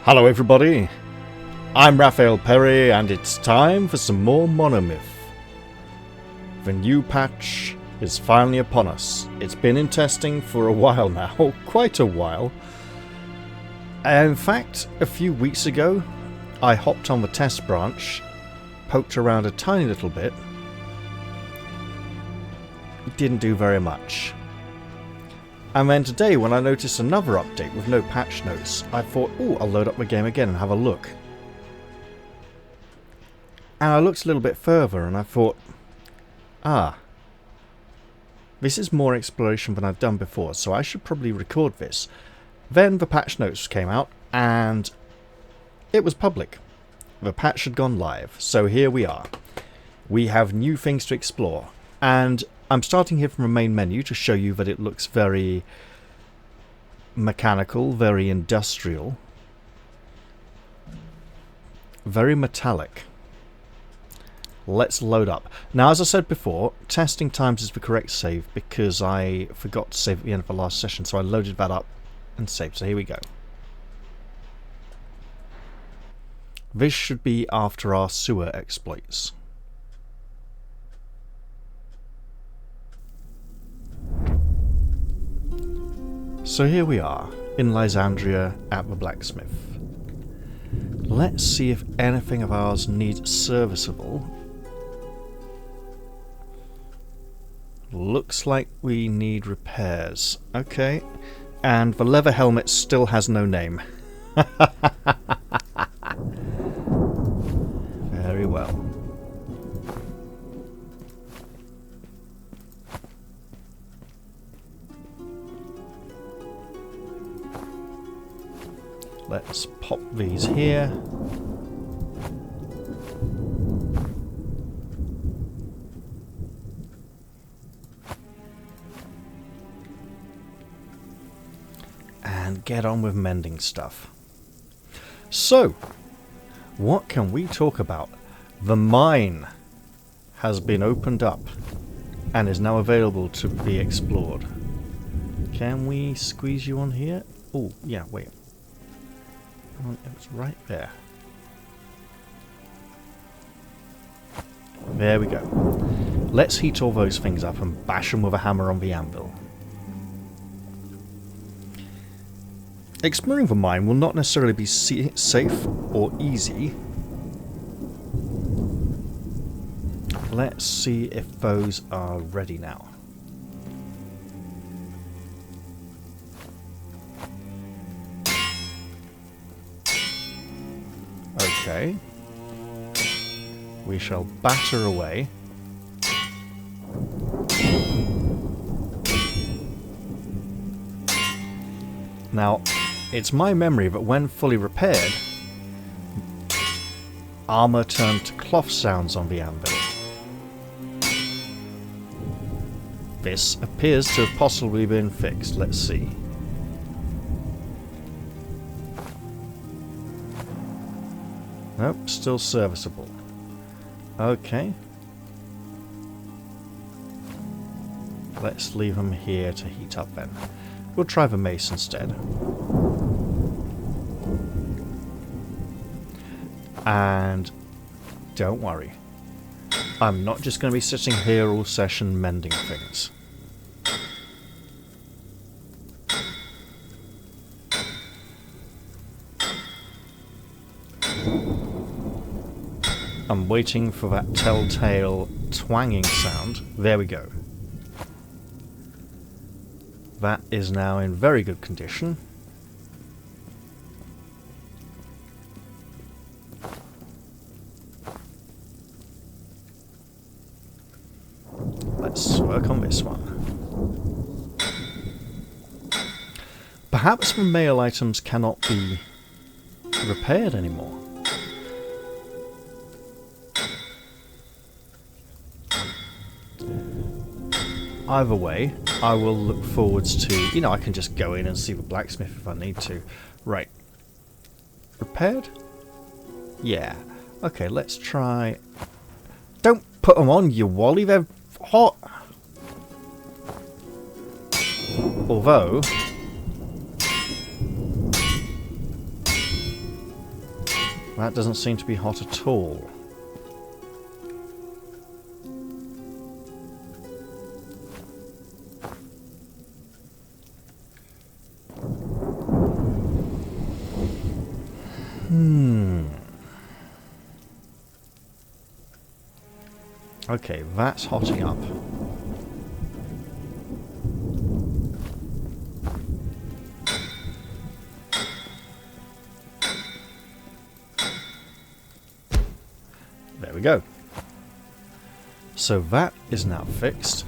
Hello everybody, I'm Raphael Perry and it's time for some more Monomyth. The new patch is finally upon us. It's been in testing for a while now, quite a while. In fact, a few weeks ago I hopped on the test branch, poked around a tiny little bit. It didn't do very much. And then today, when I noticed another update with no patch notes, I thought, oh, I'll load up the game again and have a look. And I looked a little bit further and I thought, this is more exploration than I've done before, so I should probably record this. Then the patch notes came out and it was public. The patch had gone live, so here we are. We have new things to explore, and I'm starting here from the main menu to show you that it looks very mechanical, very industrial, very metallic. Let's load up. Now, as I said before, testing times is the correct save because I forgot to save at the end of the last session, so I loaded that up and saved. So here we go. This should be after our sewer exploits. So here we are, in Lysandria at the Blacksmith. Let's see if anything of ours needs serviceable. Looks like we need repairs. Okay, and the leather helmet still has no name. Very well. Let's pop these here. And get on with mending stuff. So, what can we talk about? The mine has been opened up and is now available to be explored. Can we squeeze you on here? Oh, yeah, wait. It's right there. There we go. Let's heat all those things up and bash them with a hammer on the anvil. Exploring the mine will not necessarily be safe or easy. Let's see if those are ready now. Okay. We shall batter away. Now, it's my memory that when fully repaired, armor turned to cloth sounds on the anvil. This appears to have possibly been fixed. Let's see. Nope, still serviceable. Okay. Let's leave them here to heat up then. We'll try the mace instead. And don't worry. I'm not just going to be sitting here all session mending things. I'm waiting for that telltale twanging sound. There we go. That is now in very good condition. Let's work on this one. Perhaps the mail items cannot be repaired anymore. Either way, I will look forwards to... I can just go in and see the blacksmith if I need to. Right. Repaired? Yeah. Okay, let's try... Don't put them on, you wally. They're hot. Although... That doesn't seem to be hot at all. Okay, that's hotting up. There we go. So that is now fixed.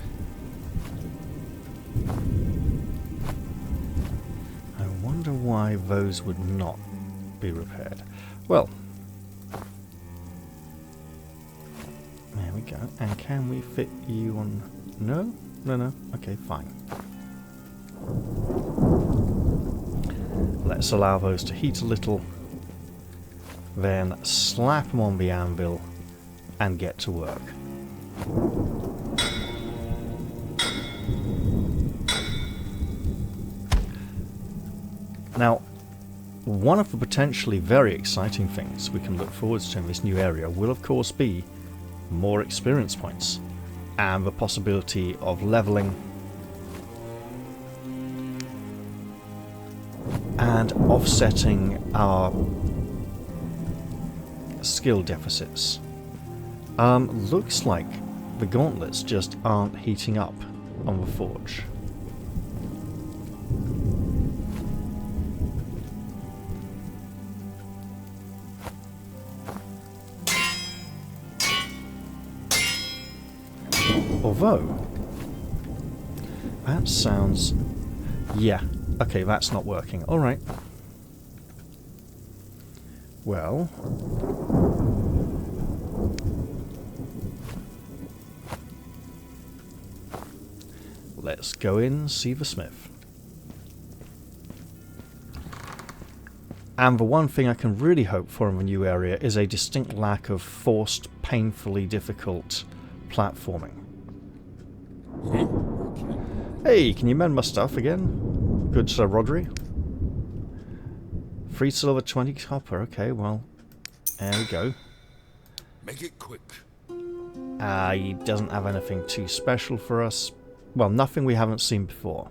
I wonder why those would not be repaired. Well, there we go. And can we fit you on? No? No. Okay, fine. Let's allow those to heat a little. Then slap them on the anvil and get to work. Now, one of the potentially very exciting things we can look forward to in this new area will of course be more experience points and the possibility of leveling and offsetting our skill deficits. Looks like the gauntlets just aren't heating up on the forge. Although, that sounds... yeah, okay, that's not working. Alright. Well... let's go in and see the smith. And the one thing I can really hope for in the new area is a distinct lack of forced, painfully difficult platforming. Hey, can you mend my stuff again? Good Sir Rodri. 3 silver, 20 copper. Okay, well, there we go. Make it quick. He doesn't have anything too special for us. Well, nothing we haven't seen before.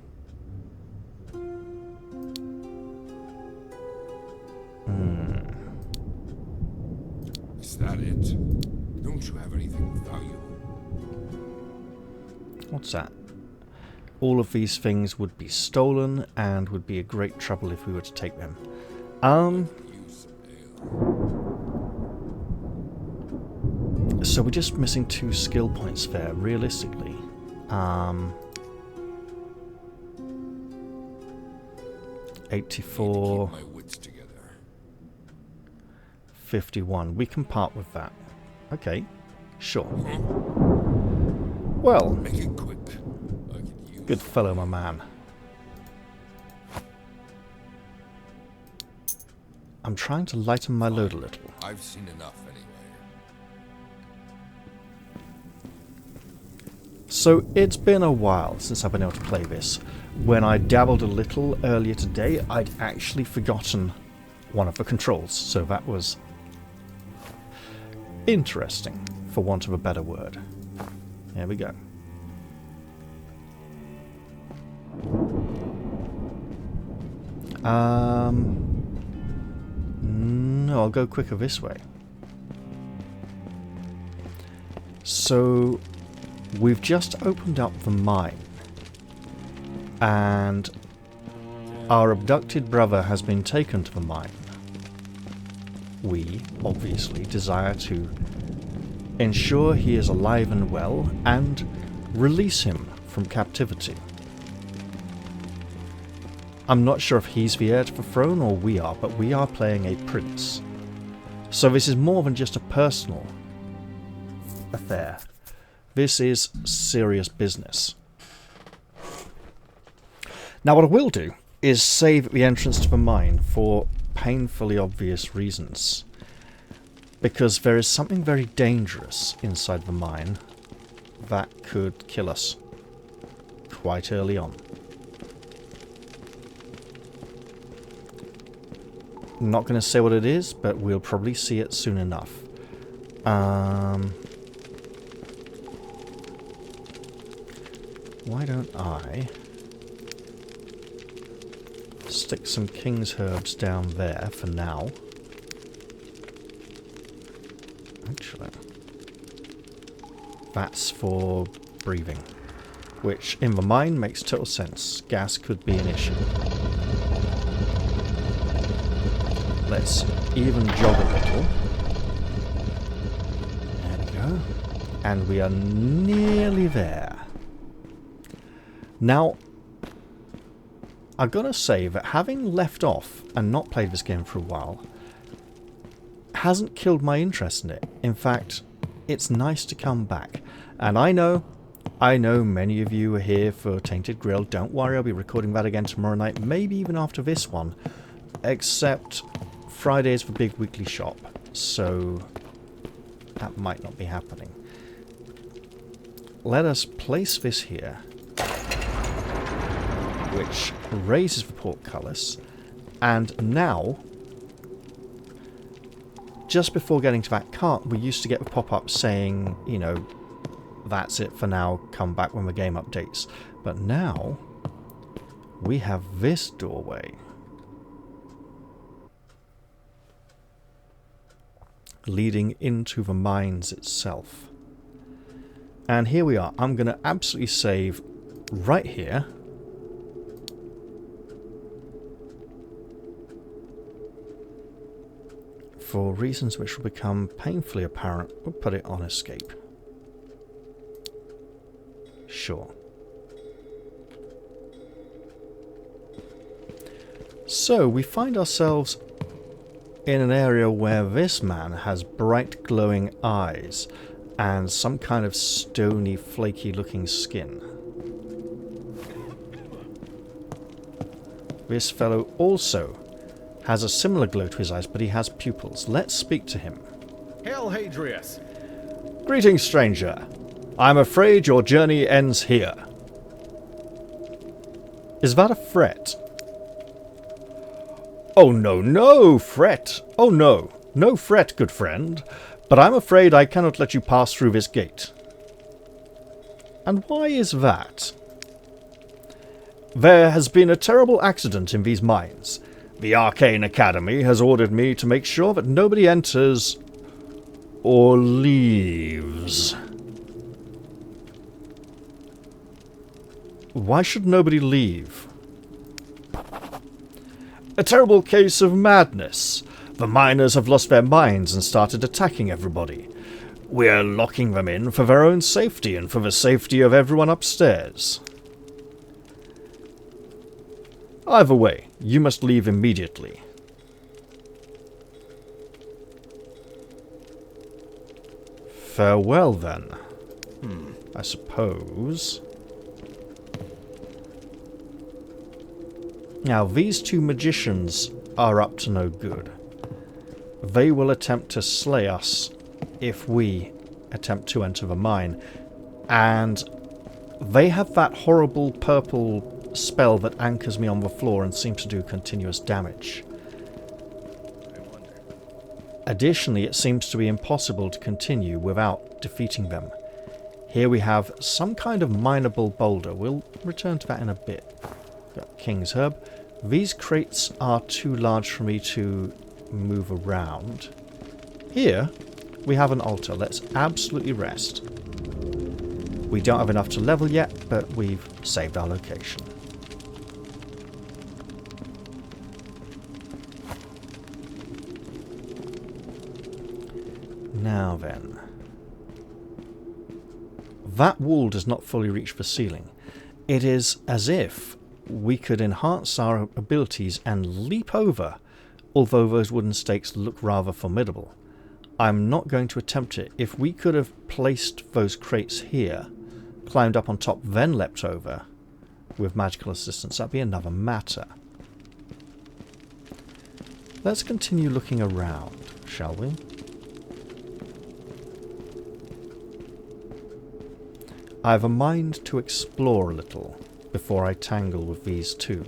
Is that it? Don't you have anything valuable? What's that? All of these things would be stolen and would be a great trouble if we were to take them. So we're just missing 2 skill points there, realistically. 84, 51. We can part with that. Okay, sure. Well, Make it quick. good fellow, my man. I'm trying to lighten my load a little. I've seen enough anyway. So it's been a while since I've been able to play this. When I dabbled a little earlier today, I'd actually forgotten one of the controls, so that was interesting, for want of a better word. There we go. No, I'll go quicker this way. So, we've just opened up the mine, and our abducted brother has been taken to the mine. We, obviously, desire to ensure he is alive and well, and release him from captivity. I'm not sure if he's the heir to the throne or we are, but we are playing a prince. So this is more than just a personal affair. This is serious business. Now what I will do is save the entrance to the mine for painfully obvious reasons. Because there is something very dangerous inside the mine that could kill us quite early on. Not going to say what it is, but we'll probably see it soon enough. Why don't I stick some king's herbs down there for now? Actually, that's for breathing, which in the mine makes total sense. Gas could be an issue. Let's even jog a little. There we go. And we are nearly there. Now, I've got to say that having left off and not played this game for a while hasn't killed my interest in it. In fact, it's nice to come back. And I know many of you are here for Tainted Grill. Don't worry, I'll be recording that again tomorrow night, maybe even after this one. Except Friday is the big weekly shop, so that might not be happening. Let us place this here, which raises the portcullis, and now, just before getting to that cart, we used to get the pop-up saying, you know, that's it for now, come back when the game updates. But now, we have this doorway. Leading into the mines itself. And here we are. I'm going to absolutely save right here. For reasons which will become painfully apparent, we'll put it on escape. Sure. So, we find ourselves in an area where this man has bright glowing eyes and some kind of stony, flaky looking skin. This fellow also has a similar glow to his eyes, but he has pupils. Let's speak to him. Hail, Hadrius. Greetings, stranger. I'm afraid your journey ends here. Is that a threat? Oh, no, fret. Oh, no fret, good friend. But I'm afraid I cannot let you pass through this gate. And why is that? There has been a terrible accident in these mines. The Arcane Academy has ordered me to make sure that nobody enters or leaves. Why should nobody leave? A terrible case of madness. The miners have lost their minds and started attacking everybody. We're locking them in for their own safety and for the safety of everyone upstairs. Either way, you must leave immediately. Farewell, then. I suppose. Now, these two magicians are up to no good. They will attempt to slay us if we attempt to enter the mine. And they have that horrible purple spell that anchors me on the floor and seems to do continuous damage. Additionally, it seems to be impossible to continue without defeating them. Here we have some kind of mineable boulder. We'll return to that in a bit. Got King's Herb. These crates are too large for me to move around. Here, we have an altar. Let's absolutely rest. We don't have enough to level yet, but we've saved our location. Now then. That wall does not fully reach the ceiling. It is as if we could enhance our abilities and leap over, although those wooden stakes look rather formidable. I'm not going to attempt it. If we could have placed those crates here, climbed up on top, then leapt over with magical assistance, that'd be another matter. Let's continue looking around, shall we? I have a mind to explore a little before I tangle with these two.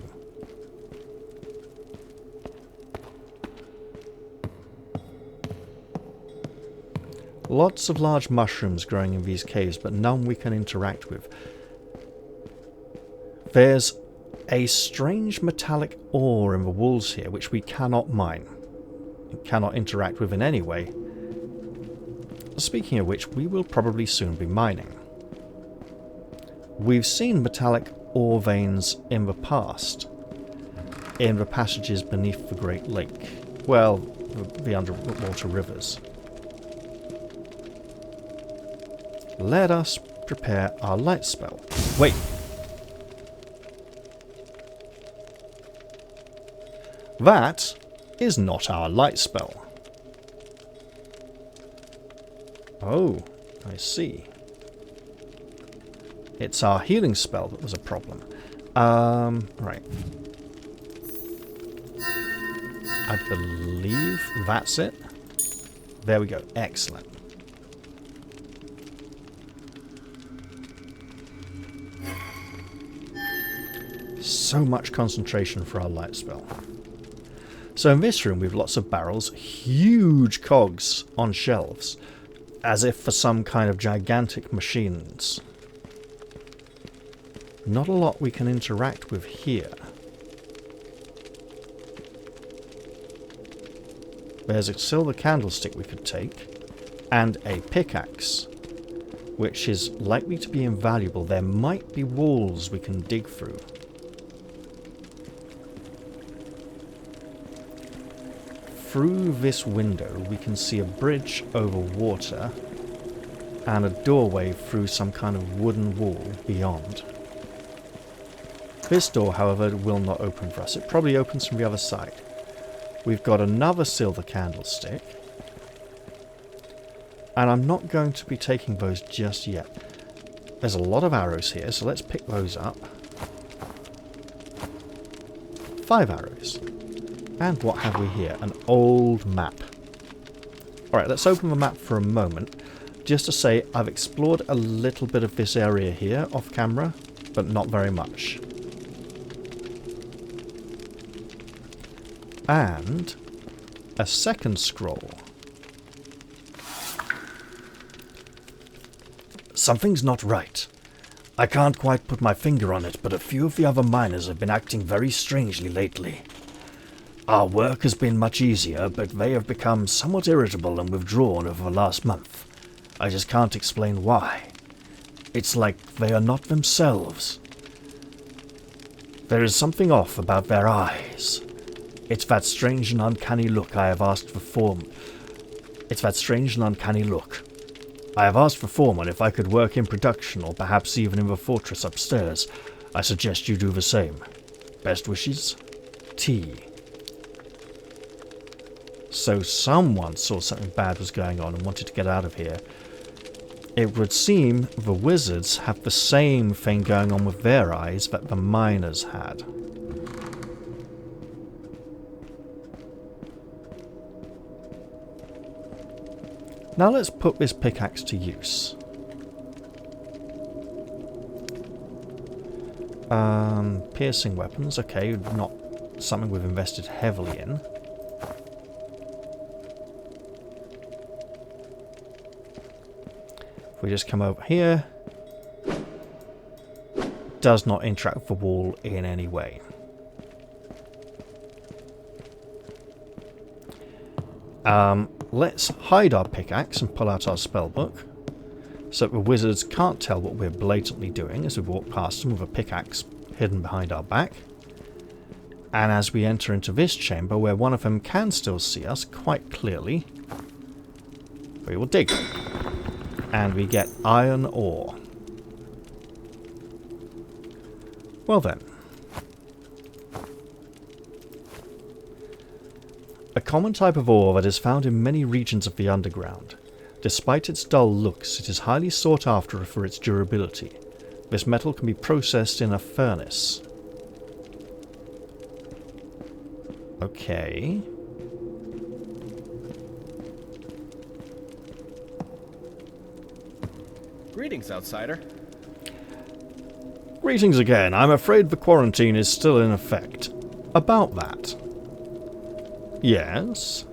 Lots of large mushrooms growing in these caves, but none we can interact with. There's a strange metallic ore in the walls here, which we cannot mine. We cannot interact with in any way. Speaking of which, we will probably soon be mining. We've seen metallic ore veins in the past, in the passages beneath the Great Lake. Well, the underwater rivers. Let us prepare our light spell. Wait! That is not our light spell. Oh, I see. It's our healing spell that was a problem. Right. I believe that's it. There we go. Excellent. So much concentration for our light spell. So in this room we have lots of barrels, huge cogs on shelves, as if for some kind of gigantic machines. Not a lot we can interact with here. There's a silver candlestick we could take, and a pickaxe, which is likely to be invaluable. There might be walls we can dig through. Through this window we can see a bridge over water and a doorway through some kind of wooden wall beyond. This door, however, will not open for us. It probably opens from the other side. We've got another silver candlestick, and I'm not going to be taking those just yet. There's a lot of arrows here, so let's pick those up. 5 arrows. And what have we here? An old map. Alright, let's open the map for a moment. Just to say, I've explored a little bit of this area here off camera, but not very much. And a second scroll. Something's not right. I can't quite put my finger on it, but a few of the other miners have been acting very strangely lately. Our work has been much easier, but they have become somewhat irritable and withdrawn over the last month. I just can't explain why. It's like they are not themselves. There is something off about their eyes. It's that strange and uncanny look I have asked the foreman. I have asked the foreman if I could work in production or perhaps even in the fortress upstairs. I suggest you do the same. Best wishes, T. So someone saw something bad was going on and wanted to get out of here. It would seem the wizards have the same thing going on with their eyes that the miners had. Now let's put this pickaxe to use. Piercing weapons, okay, not something we've invested heavily in. If we just come over here, does not interact with the wall in any way. Let's hide our pickaxe and pull out our spellbook, so that the wizards can't tell what we're blatantly doing as we walk past them with a pickaxe hidden behind our back. And as we enter into this chamber, where one of them can still see us quite clearly, we will dig. And we get iron ore. Well then. A common type of ore that is found in many regions of the underground. Despite its dull looks, it is highly sought after for its durability. This metal can be processed in a furnace. Okay. Greetings, outsider. Greetings again. I'm afraid the quarantine is still in effect. About that. Yes?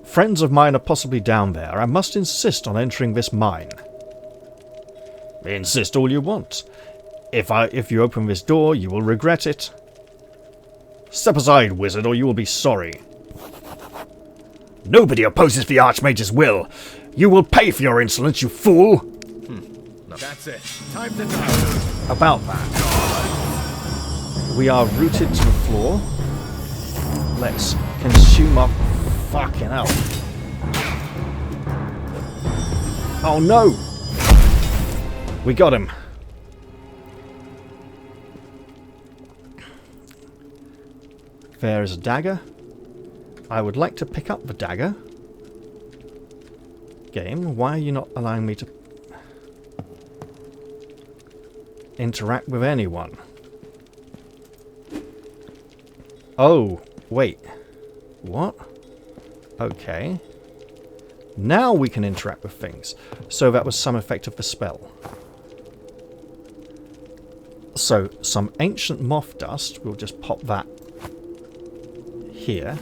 Friends of mine are possibly down there. I must insist on entering this mine. Insist all you want. If you open this door, you will regret it. Step aside, wizard, or you will be sorry. Nobody opposes the Archmage's will. You will pay for your insolence, you fool. No. That's it. Time to die. About that. We are rooted to the floor. Let's consume our fucking hell. Oh no! We got him. There is a dagger. I would like to pick up the dagger. Game, why are you not allowing me to interact with anyone? Oh, wait. What? Okay. Now we can interact with things. So that was some effect of the spell. So, some ancient moth dust. We'll just pop that here.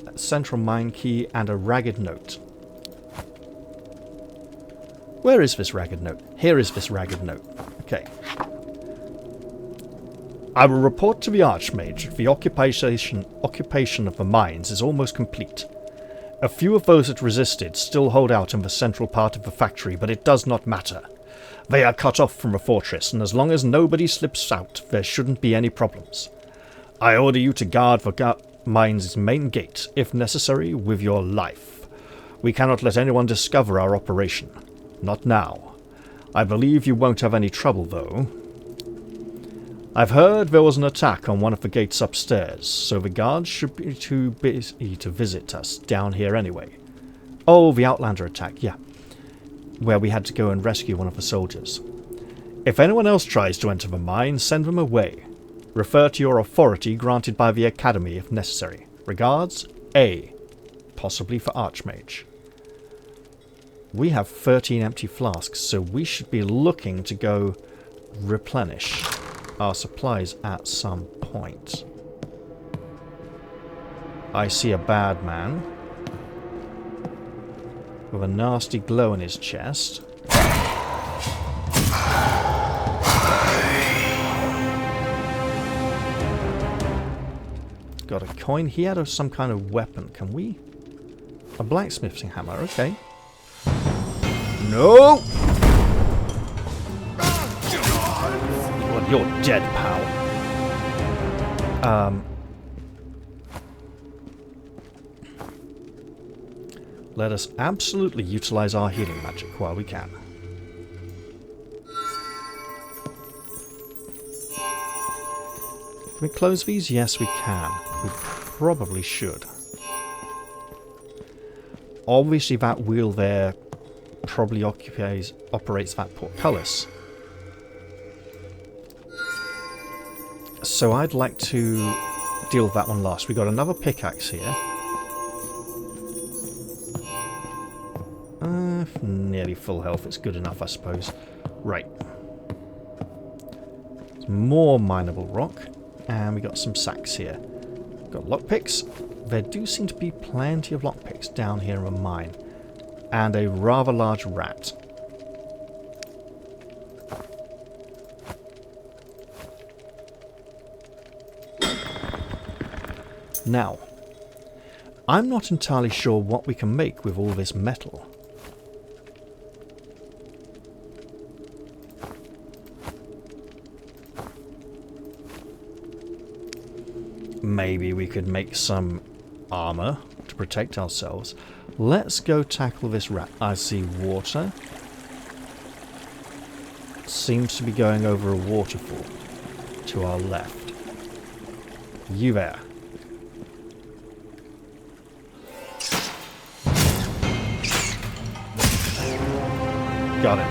A central mine key and a ragged note. Where is this ragged note? Here is this ragged note. Okay. I will report to the Archmage. The occupation of the mines is almost complete. A few of those that resisted still hold out in the central part of the factory, but it does not matter. They are cut off from the fortress, and as long as nobody slips out, there shouldn't be any problems. I order you to guard the mine's main gate, if necessary, with your life. We cannot let anyone discover our operation. Not now. I believe you won't have any trouble, though. I've heard there was an attack on one of the gates upstairs, so the guards should be too busy to visit us down here anyway. Oh, the Outlander attack, yeah. Where we had to go and rescue one of the soldiers. If anyone else tries to enter the mine, send them away. Refer to your authority granted by the Academy if necessary. Regards, A. Possibly for Archmage. We have 13 empty flasks, so we should be looking to go replenish our supplies at some point. I see a bad man with a nasty glow in his chest. Got a coin. He had some kind of weapon. Can we? A blacksmithing hammer. Okay. No! Well, you're dead, pal. Let us absolutely utilize our healing magic while we can. Can we close these? Yes, we can. We probably should. Obviously, that wheel there probably operates that portcullis. So I'd like to deal with that one last. We got another pickaxe here. Nearly full health. It's good enough, I suppose. Right. More mineable rock. And we got some sacks here. Got lockpicks. There do seem to be plenty of lockpicks down here in a mine. And a rather large rat. Now, I'm not entirely sure what we can make with all this metal. Maybe we could make some armor to protect ourselves. Let's go tackle this rat. I see water. Seems to be going over a waterfall to our left. You there. Got it.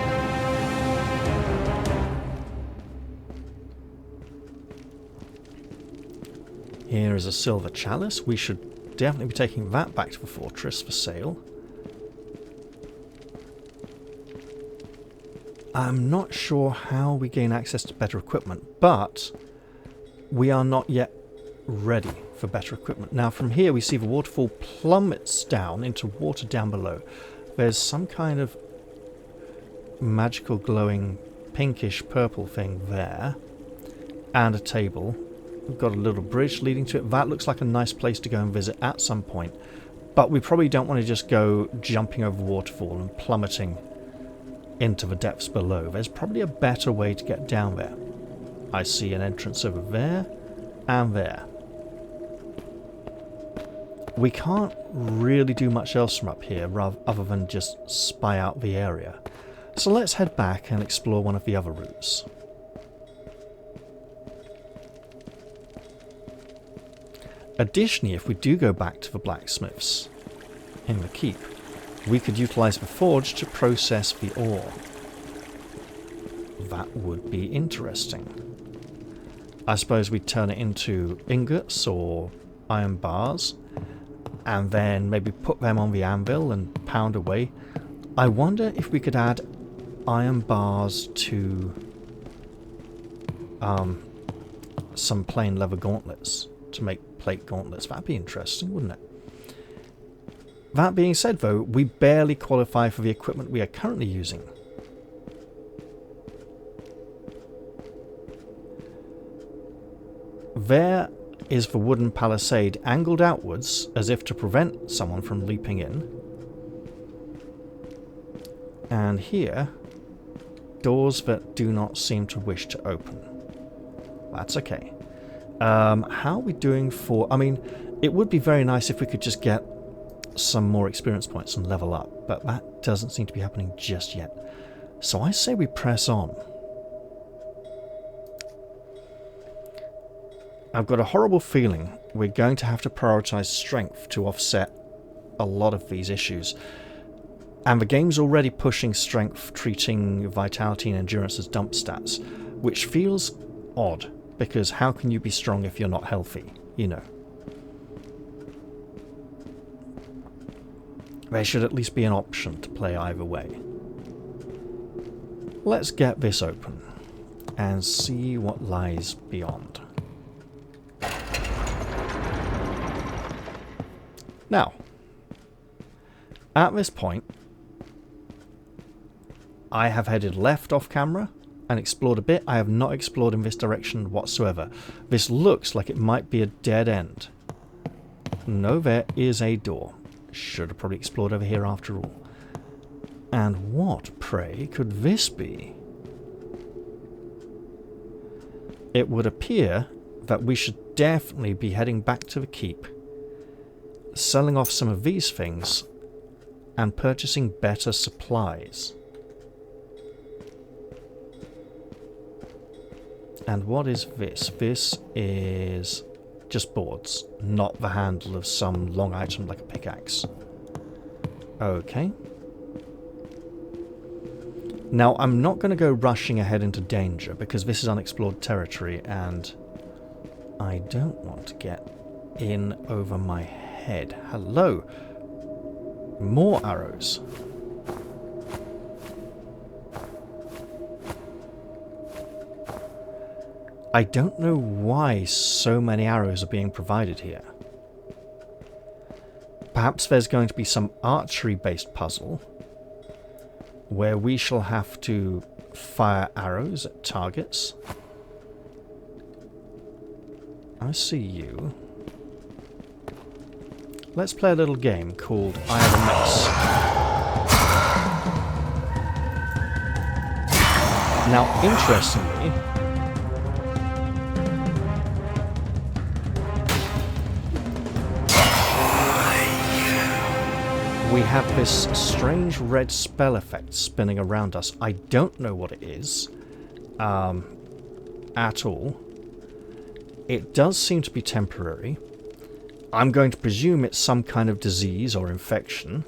Here is a silver chalice. We should definitely be taking that back to the fortress for sale. I'm not sure how we gain access to better equipment, but we are not yet ready for better equipment. Now from here we see the waterfall plummets down into water down below. There's some kind of magical glowing pinkish purple thing there. And a table. We've got a little bridge leading to it. That looks like a nice place to go and visit at some point. But we probably don't want to just go jumping over the waterfall and plummeting into the depths below. There's probably a better way to get down there. I see an entrance over there and there. We can't really do much else from up here other than just spy out the area. So let's head back and explore one of the other routes. Additionally, if we do go back to the blacksmiths in the keep, we could utilize the forge to process the ore. That would be interesting. I suppose we'd turn it into ingots or iron bars, and then maybe put them on the anvil and pound away. I wonder if we could add iron bars to some plain leather gauntlets to make plate gauntlets. That'd be interesting, wouldn't it? That being said, though, we barely qualify for the equipment we are currently using. There is the wooden palisade angled outwards as if to prevent someone from leaping in. And here, doors that do not seem to wish to open. That's okay. How are we doing for... I mean, it would be very nice if we could just get some more experience points and level up, but that doesn't seem to be happening just yet. So I say we press on. I've got a horrible feeling we're going to have to prioritize strength to offset a lot of these issues. And the game's already pushing strength, treating vitality and endurance as dump stats, which feels odd, because how can you be strong if you're not healthy, you know? There should at least be an option to play either way. Let's get this open and see what lies beyond. Now, at this point, I have headed left off camera and explored a bit. I have not explored in this direction whatsoever. This looks like it might be a dead end. No, there is a door. Should have probably explored over here after all. And what, pray, could this be? It would appear that we should definitely be heading back to the keep, selling off some of these things, and purchasing better supplies. And what is this? This is just boards, not the handle of some long item like a pickaxe. Okay. Now, I'm not going to go rushing ahead into danger, because this is unexplored territory, and I don't want to get in over my head. Hello. More arrows. I don't know why so many arrows are being provided here. Perhaps there's going to be some archery-based puzzle where we shall have to fire arrows at targets. I see you. Let's play a little game called I Have a Mess. Now, interestingly, we have this strange red spell effect spinning around us. I don't know what it is at all. It does seem to be temporary. I'm going to presume it's some kind of disease or infection.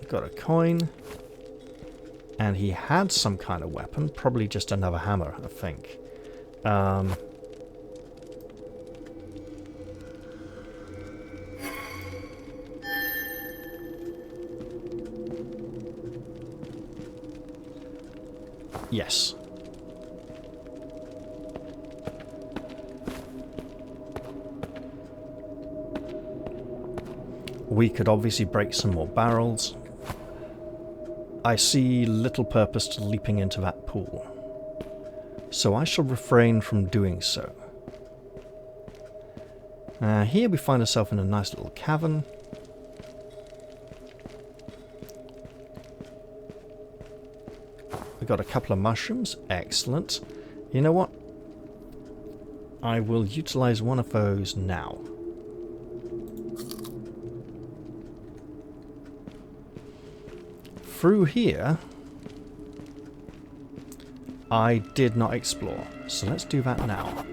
Got a coin. And he had some kind of weapon. Probably just another hammer, I think. Yes. We could obviously break some more barrels. I see little purpose to leaping into that pool, so I shall refrain from doing so. Here we find ourselves in a nice little cavern. We've got a couple of mushrooms. Excellent. You know what? I will utilize one of those now. Through here, I did not explore, so let's do that now.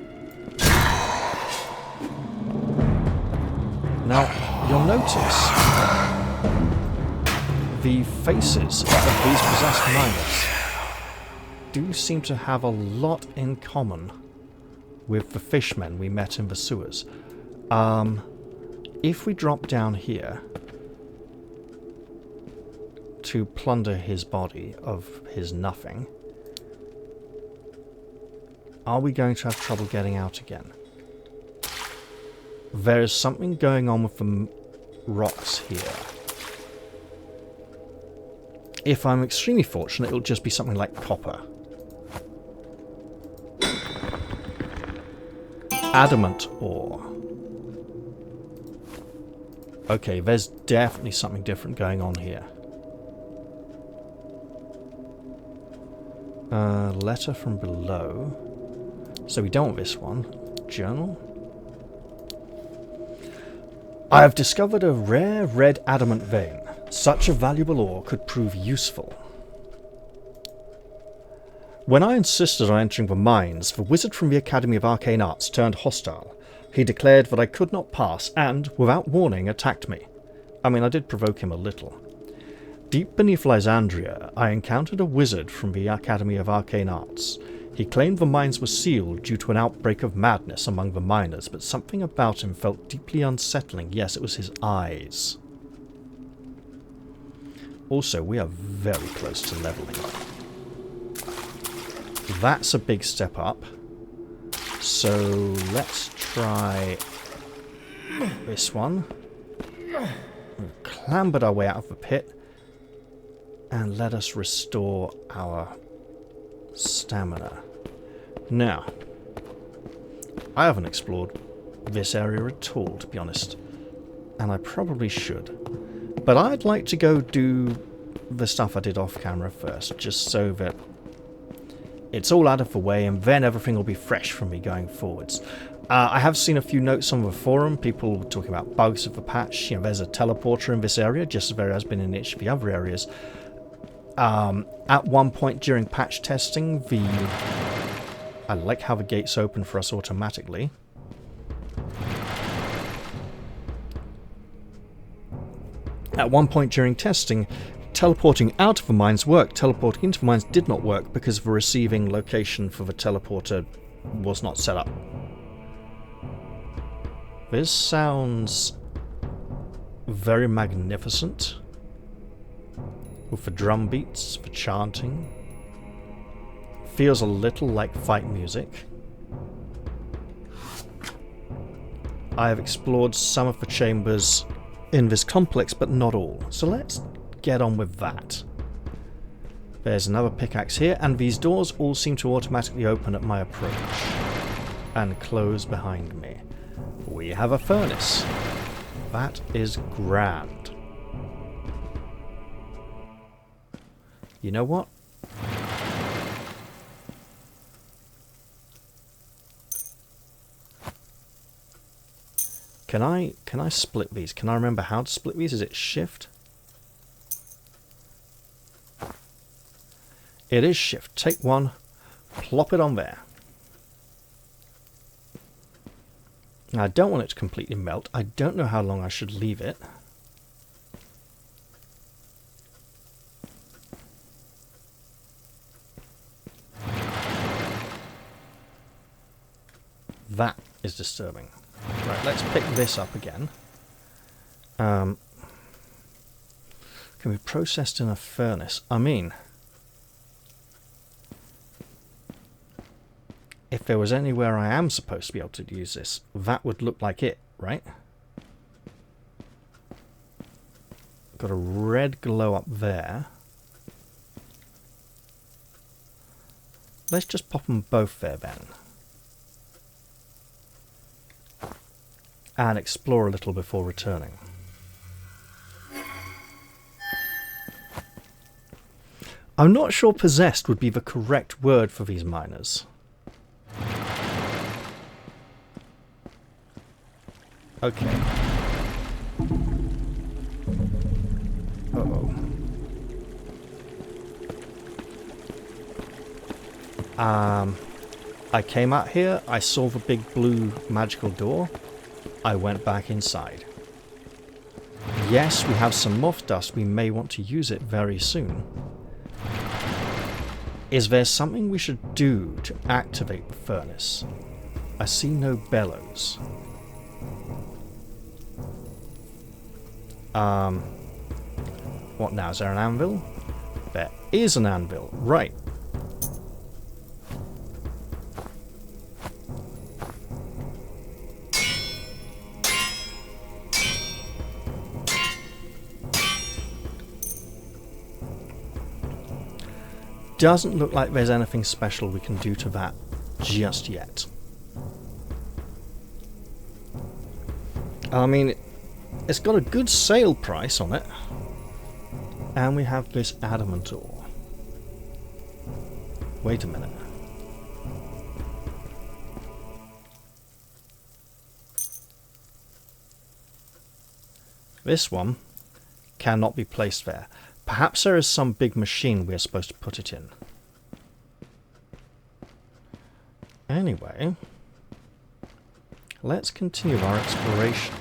Now, you'll notice the faces of these possessed miners do seem to have a lot in common with the fishmen we met in the sewers. If we drop down here to plunder his body of his nothing, are we going to have trouble getting out again? There is something going on with the rocks here. If I'm extremely fortunate, it'll just be something like copper. Adamant ore. Okay, there's definitely something different going on here. Letter from below. So we don't want this one. Journal. I have discovered a rare red adamant vein. Such a valuable ore could prove useful. When I insisted on entering the mines, the wizard from the Academy of Arcane Arts turned hostile. He declared that I could not pass and, without warning, attacked me. I mean, I did provoke him a little. Deep beneath Lysandria, I encountered a wizard from the Academy of Arcane Arts. He claimed the mines were sealed due to an outbreak of madness among the miners, but something about him felt deeply unsettling. Yes, it was his eyes. Also, we are very close to leveling. That's a big step up. So let's try this one. We've clambered our way out of the pit. And let us restore our stamina. Now, I haven't explored this area at all, to be honest. And I probably should. But I'd like to go do the stuff I did off camera first, just so that it's all out of the way and then everything will be fresh for me going forwards. I have seen a few notes on the forum, people talking about bugs of the patch. You know, there's a teleporter in this area, just as there has been in each of the other areas. At one point during patch testing, I like how the gates open for us automatically. At one point during testing, teleporting out of the mines worked. Teleporting into the mines did not work because the receiving location for the teleporter was not set up. This sounds very magnificent. With the drum beats, the chanting. Feels a little like fight music. I have explored some of the chambers in this complex, but not all. So let's get on with that. There's another pickaxe here, and these doors all seem to automatically open at my approach. And close behind me. We have a furnace. That is grand. You know what? Can I split these? Can I remember how to split these? Is it shift? It is shift. Take one, plop it on there. Now, I don't want it to completely melt. I don't know how long I should leave it. That is disturbing. Right, let's pick this up again. Can be processed in a furnace. I mean, if there was anywhere I am supposed to be able to use this, that would look like it, right? got a red glow up there. Let's just pop them both there then. And explore a little before returning. I'm not sure possessed would be the correct word for these miners. Okay. Uh-oh. I came out here, I saw the big blue magical door, I went back inside. Yes, we have some moth dust, we may want to use it very soon. Is there something we should do to activate the furnace? I see no bellows. What now? Is there an anvil? There is an anvil. Right. Doesn't look like there's anything special we can do to that just yet. I mean, it's got a good sale price on it. And we have this adamant ore. Wait a minute. This one cannot be placed there. Perhaps there is some big machine we're supposed to put it in. Anyway, let's continue our exploration.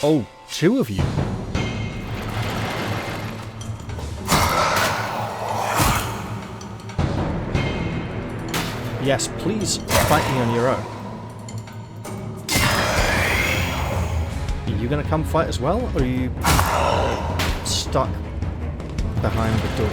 Oh, two of you. Yes, please fight me on your own. Are you going to come fight as well, or are you stuck behind the door?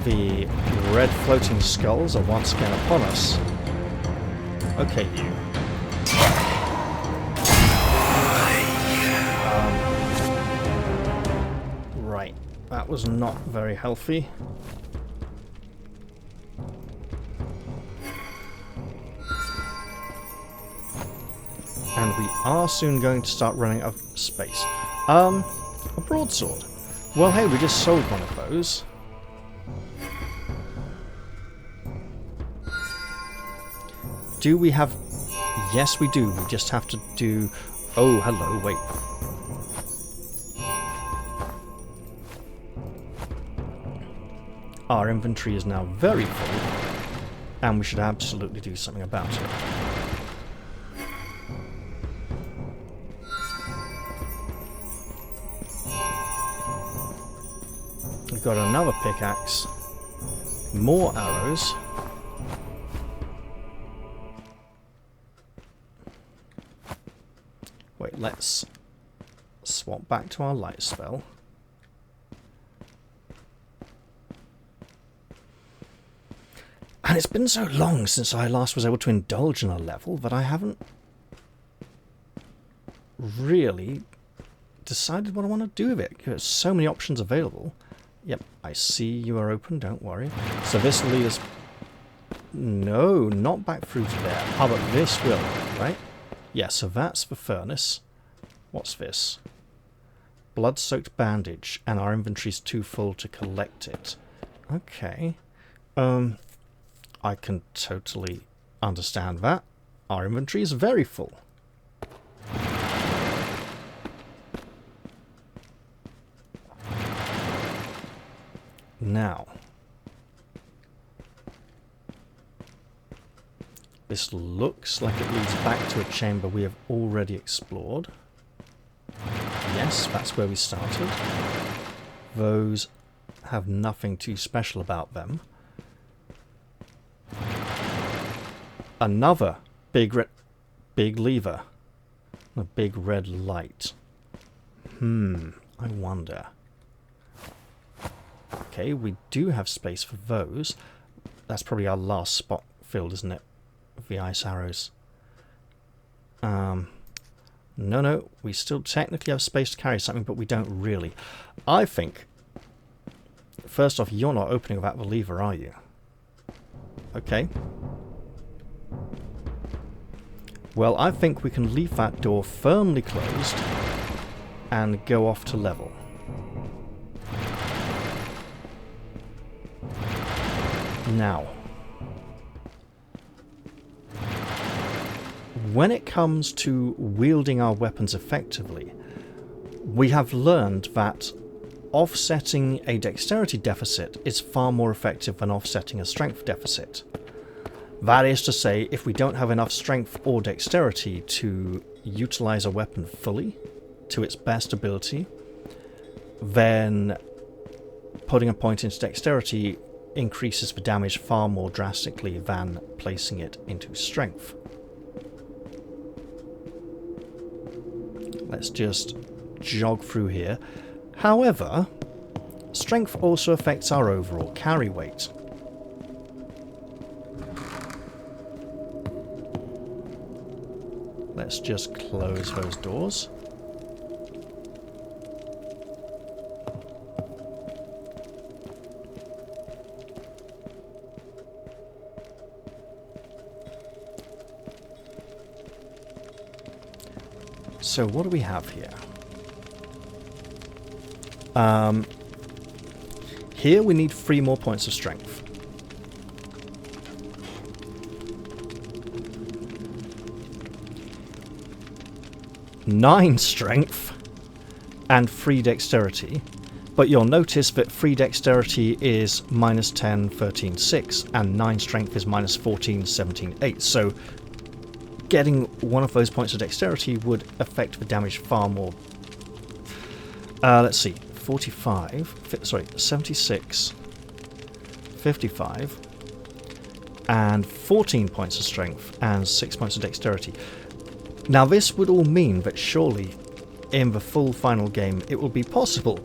The red floating skulls are once again upon us. Okay, you. Right, that was not very healthy. And we are soon going to start running out of space. A broadsword. Well, hey, we just sold one of those. Do we have... Yes, we do. We just have to do... Oh, hello, wait. Our inventory is now very full, and we should absolutely do something about it. We've got another pickaxe, more arrows. Wait, let's swap back to our light spell. And it's been so long since I last was able to indulge in a level that I haven't really decided what I want to do with it. There's so many options available. Yep, I see you are open, don't worry. So this will lead us... No, not back through to there. Ah, but this will, right? Yeah, so that's the furnace. What's this? Blood-soaked bandage, and our inventory's too full to collect it. Okay. I can totally understand that. Our inventory is very full. Now, this looks like it leads back to a chamber we have already explored. Yes, that's where we started. Those have nothing too special about them. Another big lever. A big red light. I wonder. Okay, we do have space for those. That's probably our last spot filled, isn't it? The ice arrows. No, we still technically have space to carry something, but we don't really. I think, first off, you're not opening that lever, are you? Okay. Well, I think we can leave that door firmly closed and go off to level. Now, when it comes to wielding our weapons effectively, we have learned that offsetting a dexterity deficit is far more effective than offsetting a strength deficit. That is to say, if we don't have enough strength or dexterity to utilize a weapon fully to its best ability, then putting a point into dexterity increases the damage far more drastically than placing it into strength. Let's just jog through here. However, strength also affects our overall carry weight. Let's just close those doors. So what do we have here? Here we need 3 more points of strength. Nine strength and 3 dexterity, but you'll notice that 3 dexterity is -10, 13, 6, and 9 strength is -14, 17, 8. So getting one of those points of dexterity would affect the damage far more. Let's see, 76, 55, and 14 points of strength and 6 points of dexterity. Now this would all mean that surely in the full final game it will be possible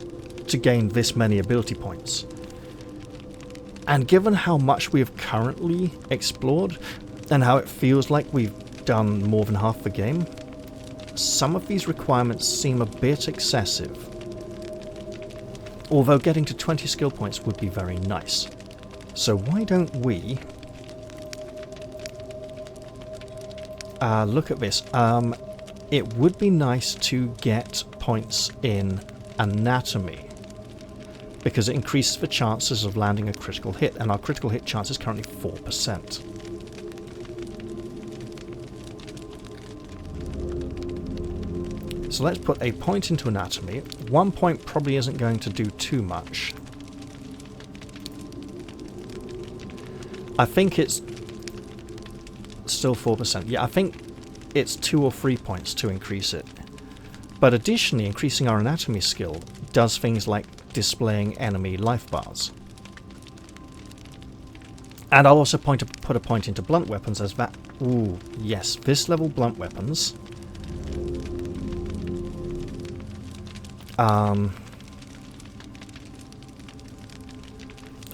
to gain this many ability points. And given how much we have currently explored and how it feels like we've done more than half the game, some of these requirements seem a bit excessive. Although getting to 20 skill points would be very nice. So why don't we look at this. It would be nice to get points in anatomy, because it increases the chances of landing a critical hit, and our critical hit chance is currently 4%. So let's put a point into anatomy. 1 point probably isn't going to do too much. I think it's still 4%. Yeah, I think it's 2 or 3 points to increase it. But additionally, increasing our anatomy skill does things like displaying enemy life bars. And I'll also put a point into blunt weapons as that... Ooh, yes, this level blunt weapons...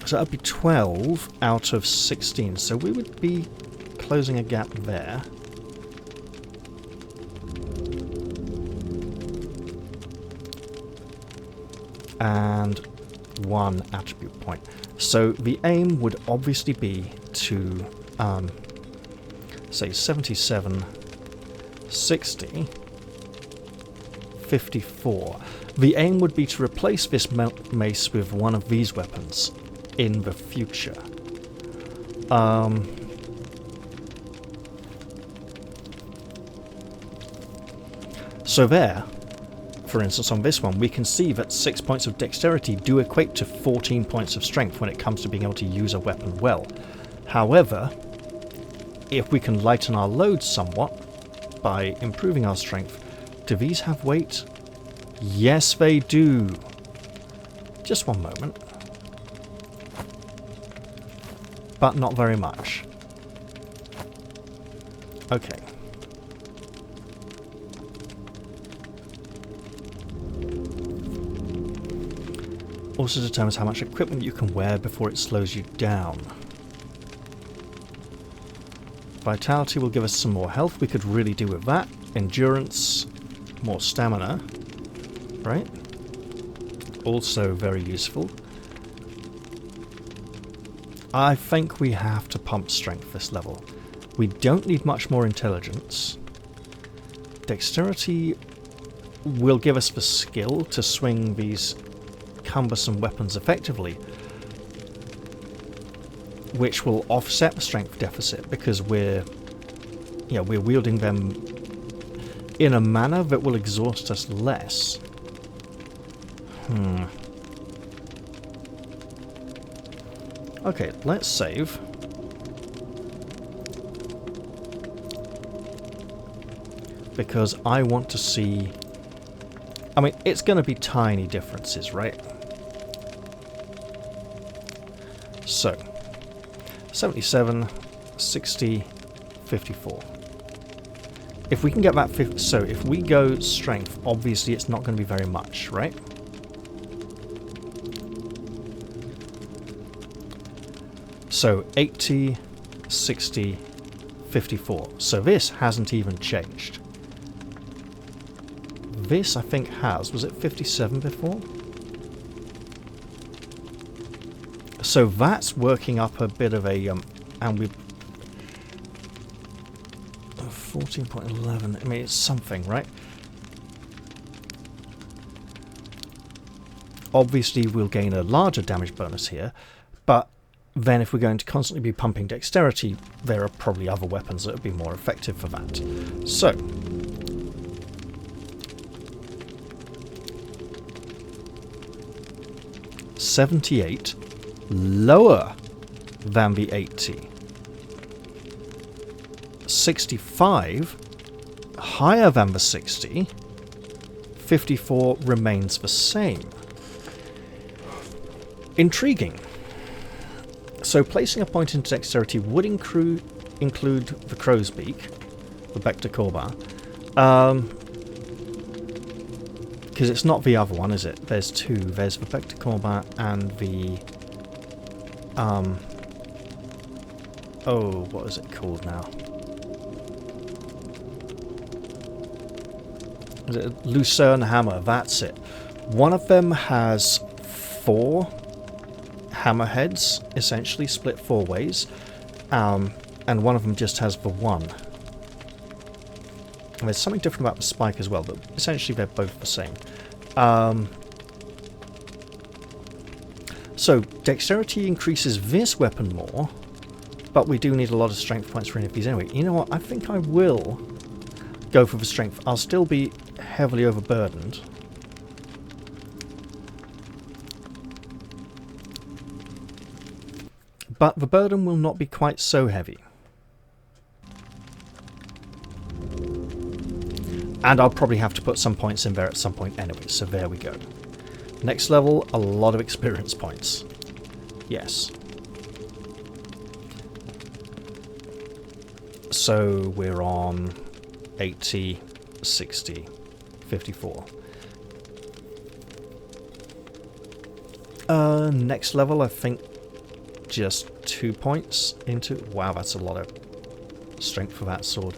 so that would be 12 out of 16, so we would be closing a gap there. And 1 attribute point. So the aim would obviously be to, say, 77, 60, 54. The aim would be to replace this mace with one of these weapons in the future. So there, for instance, on this one, we can see that 6 points of dexterity do equate to 14 points of strength when it comes to being able to use a weapon well. However, if we can lighten our load somewhat by improving our strength, do these have weight? Yes, they do. Just one moment. But not very much. Okay. Also determines how much equipment you can wear before it slows you down. Vitality will give us some more health. We could really do with that. Endurance, more stamina. Right? Also very useful. I think we have to pump strength this level. We don't need much more intelligence. Dexterity will give us the skill to swing these cumbersome weapons effectively, which will offset the strength deficit because we're wielding them in a manner that will exhaust us less. Okay, let's save. Because I want to see... I mean, it's going to be tiny differences, right? So, 77, 60, 54. If we can get that... So, if we go strength, obviously it's not going to be very much, right? So, 80, 60, 54. So this hasn't even changed. This, I think, has. Was it 57 before? So that's working up a bit of a... and we... 14.11. I mean, it's something, right? Obviously, we'll gain a larger damage bonus here, but then if we're going to constantly be pumping dexterity, there are probably other weapons that would be more effective for that. So... 78, lower than the 80. 65, higher than the 60. 54 remains the same. Intriguing. So placing a point into dexterity would include the crow's beak, the Bector Corba. Because it's not the other one, is it? There's two. There's the Bector Corba and the... oh, what is it called now? Is it Lucerne Hammer? That's it. One of them has 4 hammerheads, essentially, split 4 ways. And one of them just has the 1. And there's something different about the spike as well, but essentially they're both the same. So, dexterity increases this weapon more, but we do need a lot of strength points for any of these anyway. You know what? I think I will go for the strength. I'll still be heavily overburdened. But the burden will not be quite so heavy. And I'll probably have to put some points in there at some point anyway, so there we go. Next level, a lot of experience points. Yes. So we're on 80, 60, 54. Next level, I think just 2 points into... Wow, that's a lot of strength for that sword.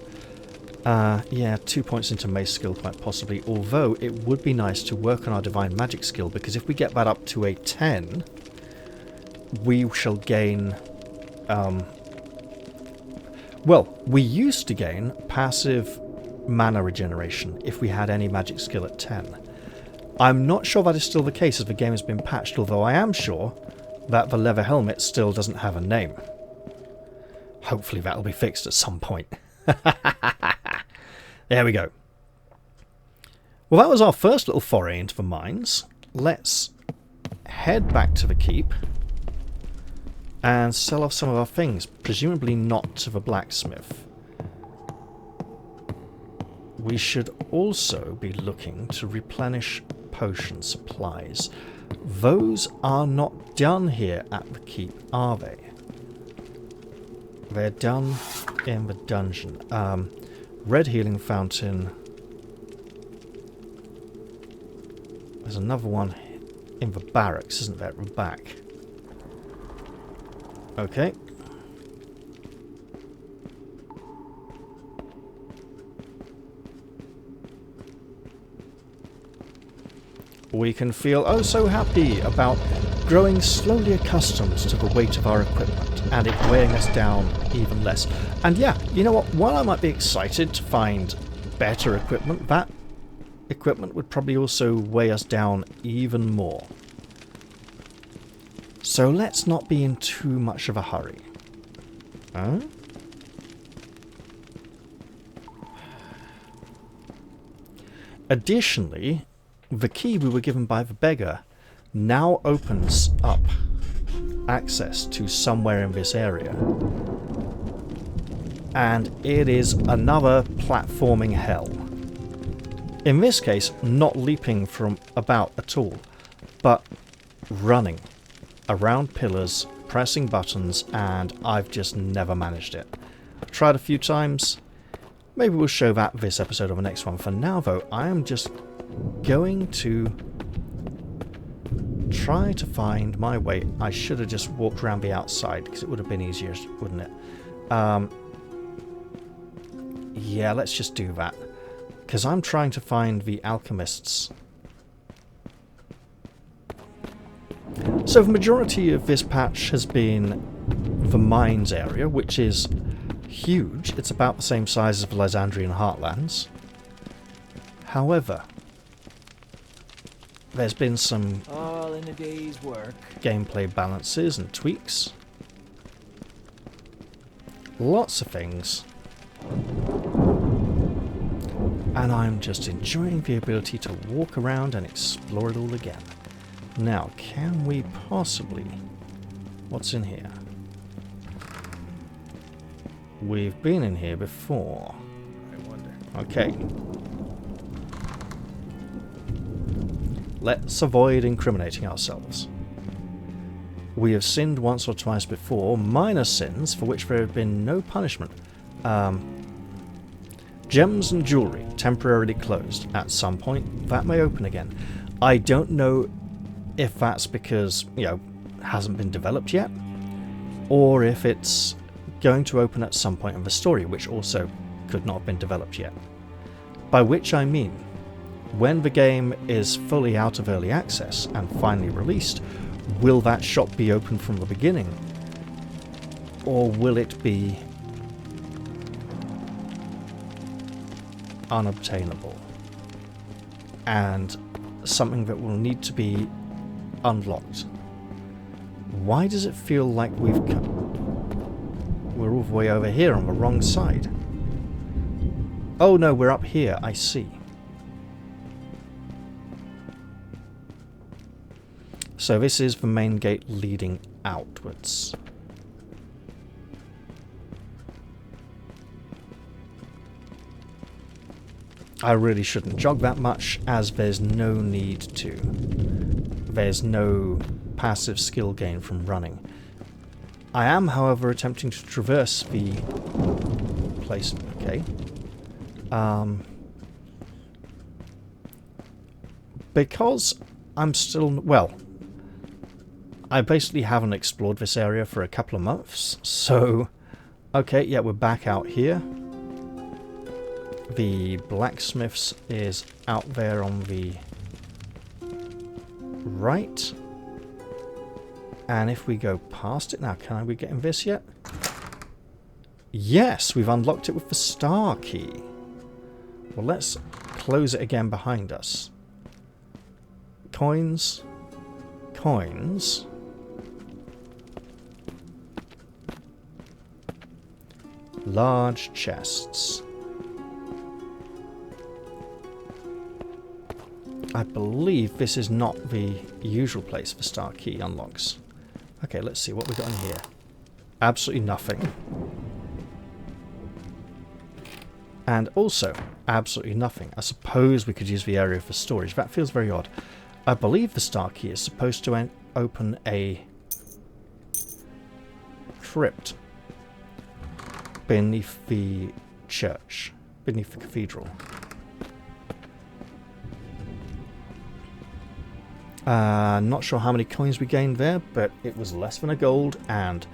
Yeah, 2 points into mace skill quite possibly, although it would be nice to work on our divine magic skill, because if we get that up to a 10, we shall gain... well, we used to gain passive mana regeneration if we had any magic skill at 10. I'm not sure that is still the case as the game has been patched, although I am sure that the leather helmet still doesn't have a name. Hopefully that'll be fixed at some point. There we go. Well, that was our first little foray into the mines. Let's head back to the keep and sell off some of our things, presumably not to the blacksmith. We should also be looking to replenish potion supplies. Those are not done here at the keep, are they? They're done in the dungeon. Red healing fountain. There's another one in the barracks, isn't there? We're back. Okay. We can feel oh so happy about growing slowly accustomed to the weight of our equipment and it weighing us down even less. And yeah, you know what? While I might be excited to find better equipment, that equipment would probably also weigh us down even more. So let's not be in too much of a hurry. Huh? Additionally, the key we were given by the beggar now opens up access to somewhere in this area. And it is another platforming hell. In this case, not leaping from about at all, but running around pillars, pressing buttons, and I've just never managed it. I've tried a few times. Maybe we'll show that this episode or the next one. For now, though, I am just going to try to find my way. I should have just walked around the outside because it would have been easier, wouldn't it? Yeah, let's just do that. Because I'm trying to find the alchemists. So the majority of this patch has been the mines area, which is huge. It's about the same size as the Lysandrian Heartlands. However, there's been some all in a day's work. Gameplay balances and tweaks. Lots of things. And I'm just enjoying the ability to walk around and explore it all again. Now, can we possibly... What's in here? We've been in here before. I wonder. Okay. Let's avoid incriminating ourselves. We have sinned once or twice before, minor sins for which there have been no punishment. Gems and jewellery temporarily closed. At some point, that may open again. I don't know if that's because, you know, it hasn't been developed yet, or if it's going to open at some point in the story, which also could not have been developed yet. By which I mean, when the game is fully out of early access and finally released, will that shop be open from the beginning? Or will it be unobtainable and something that will need to be unlocked? Why does it feel like we're all the way over here on the wrong side? Oh no, we're up here, I see. So this is the main gate leading outwards. I really shouldn't jog that much, as there's no need to. There's no passive skill gain from running. I am, however, attempting to traverse the place. Okay. Because I'm still... Well, I basically haven't explored this area for a couple of months, so... Okay, yeah, we're back out here. The Blacksmiths is out there on the right. And if we go past it now, can we get in this yet? Yes, we've unlocked it with the star key. Well, let's close it again behind us. Coins. Coins. Large chests. I believe this is not the usual place for star key unlocks. Okay, let's see what we got in here. Absolutely nothing. And also, absolutely nothing. I suppose we could use the area for storage. That feels very odd. I believe the star key is supposed to open a crypt beneath the church, beneath the cathedral. Not sure how many coins we gained there, but it was less than a gold, and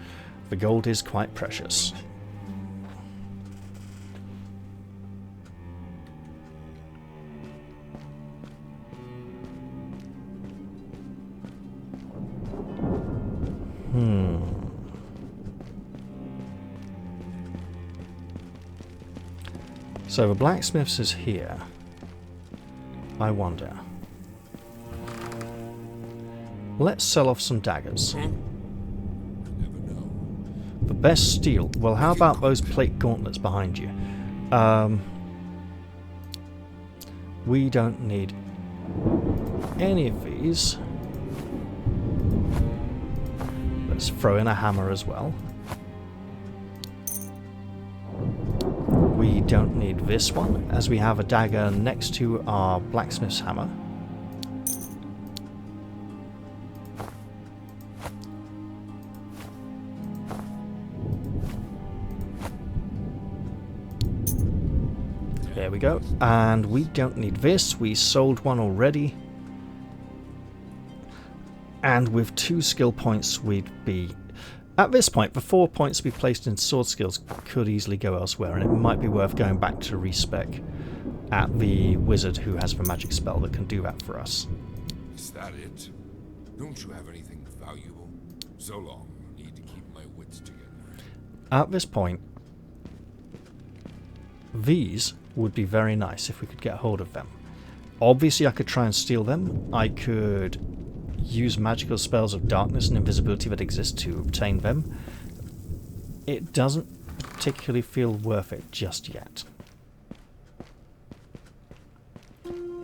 the gold is quite precious. So the blacksmith's is here. I wonder. Let's sell off some daggers. Never know. The best steel. Well, how about those plate gauntlets behind you? We don't need any of these. Let's throw in a hammer as well. We don't need this one, as we have a dagger next to our blacksmith's hammer. There we go. And we don't need this. We sold one already. And with 2 skill points, we'd be... At this point, the 4 points we placed in sword skills could easily go elsewhere, and it might be worth going back to respec at the wizard who has the magic spell that can do that for us. Is that it? Don't you have anything valuable? So long. Need to keep my wits together. At this point, these would be very nice if we could get hold of them. Obviously, I could try and steal them. I could use magical spells of darkness and invisibility that exist to obtain them. It doesn't particularly feel worth it just yet.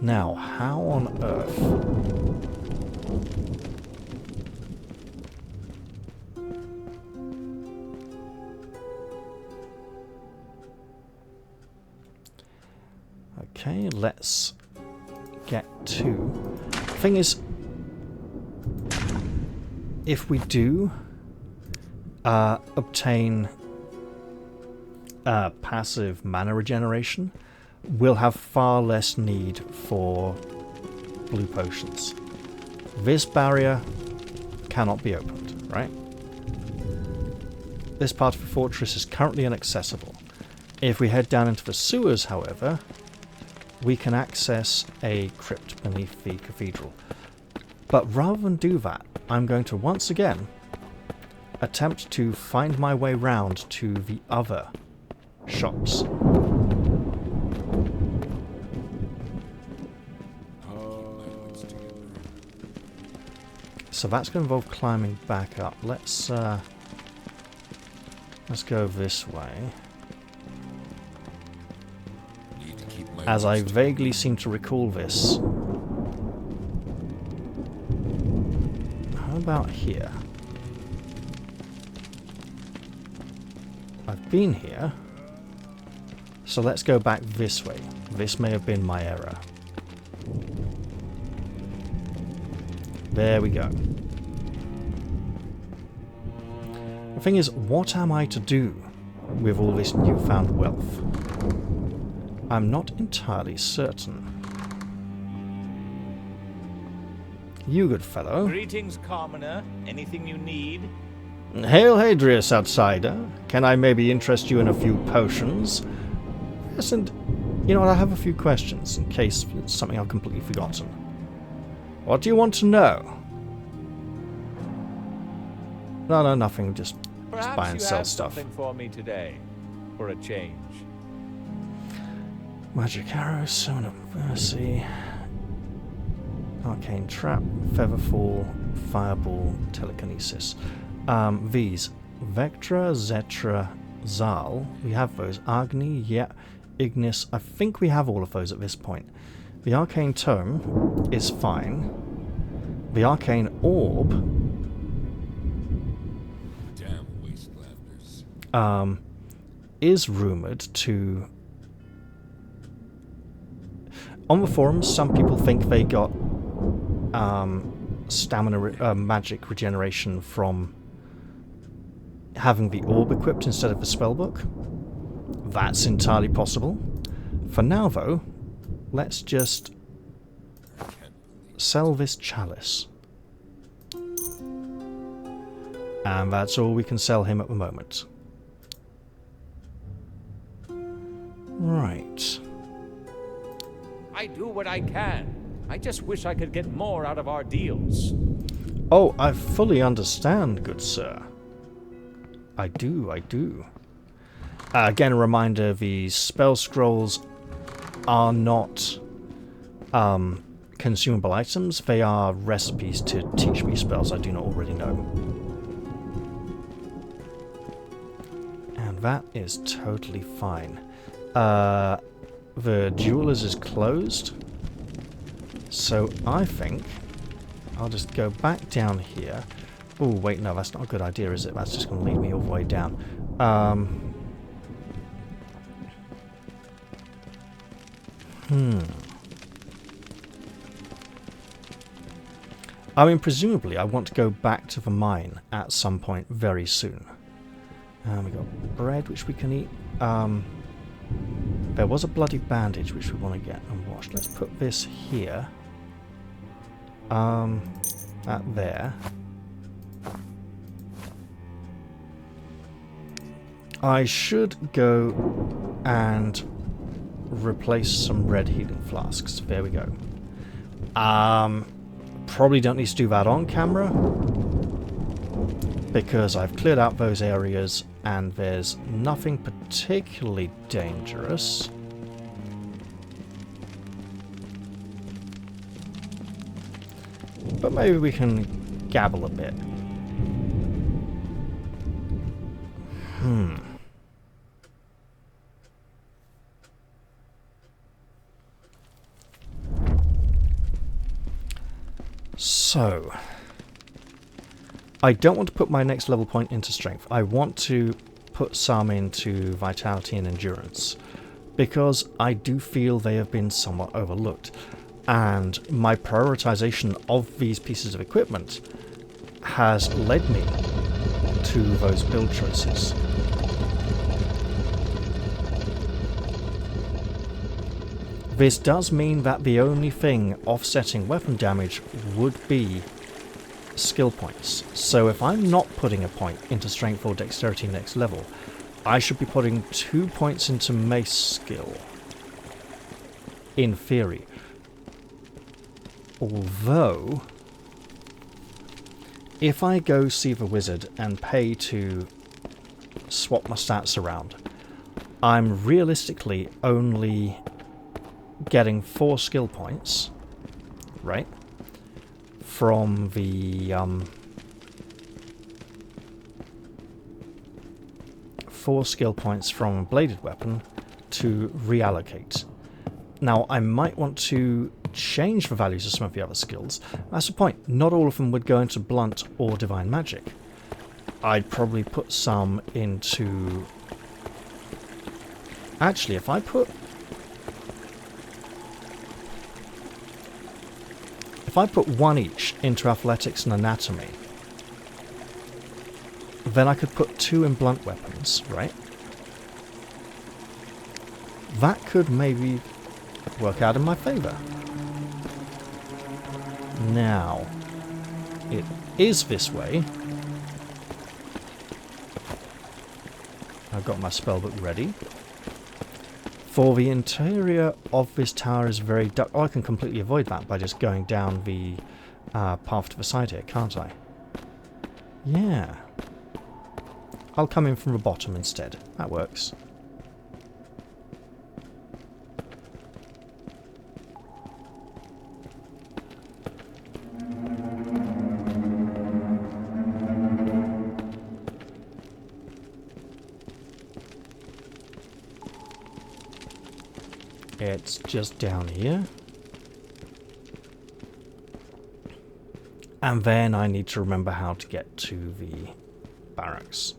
Now, how on earth... Okay, let's get to... Thing is, if we do obtain passive mana regeneration, we'll have far less need for blue potions. This barrier cannot be opened, right? This part of the fortress is currently inaccessible. If we head down into the sewers, however, we can access a crypt beneath the cathedral. But rather than do that, I'm going to once again attempt to find my way round to the other shops. So that's going to involve climbing back up. Let's go this way. As I vaguely seem to recall this. How about here? I've been here. So let's go back this way. This may have been my error. There we go. The thing is, what am I to do with all this newfound wealth? I'm not entirely certain. You good fellow. Greetings, commoner. Anything you need? Hail Hadrius, outsider. Can I maybe interest you in a few potions? Yes, and you know what, I have a few questions in case it's something I've completely forgotten. What do you want to know? No, nothing. Just buy and sell stuff. Perhaps you have something for me today, for a change. Magic arrow, summon of mercy, arcane trap, featherfall, fireball, telekinesis. These Vectra, Zetra, Zal. We have those. Agni, yeah. Ignis. I think we have all of those at this point. The arcane tome is fine. The arcane orb. Damn wastelanders. Is rumored to. On the forums, some people think they got stamina magic regeneration from having the orb equipped instead of the spellbook. That's entirely possible. For now, though, let's just sell this chalice. And that's all we can sell him at the moment. Right. I do what I can. I just wish I could get more out of our deals. Oh, I fully understand, good sir. I do, I do. Again, a reminder, these spell scrolls are not consumable items. They are recipes to teach me spells I do not already know. And that is totally fine. The jeweler's is closed. So I think I'll just go back down here. Oh, wait, no, that's not a good idea, is it? That's just going to lead me all the way down. I mean, presumably I want to go back to the mine at some point very soon. We got bread, which we can eat. There was a bloody bandage, which we want to get and wash. Let's put this here. That there. I should go and replace some red healing flasks. There we go. Probably don't need to do that on camera, because I've cleared out those areas and there's nothing particularly dangerous. But maybe we can gabble a bit. So, I don't want to put my next level point into strength. I want to put some into vitality and endurance, because I do feel they have been somewhat overlooked. And my prioritization of these pieces of equipment has led me to those build choices. This does mean that the only thing offsetting weapon damage would be skill points. So if I'm not putting a point into strength or dexterity next level, I should be putting 2 points into mace skill. In theory. Although, if I go see the wizard and pay to swap my stats around, I'm realistically only getting 4 skill points, right, from the 4 skill points from a bladed weapon to reallocate. Now, I might want to change the values of some of the other skills. That's the point. Not all of them would go into blunt or divine magic. I'd probably put some into... Actually, if I put one each into athletics and anatomy, then I could put 2 in blunt weapons, right? That could maybe work out in my favour. Now, it is this way. I've got my spellbook ready. For the interior of this tower is very dark. Oh, I can completely avoid that by just going down the path to the side here, can't I? Yeah. I'll come in from the bottom instead. That works. It's just down here. And then I need to remember how to get to the barracks.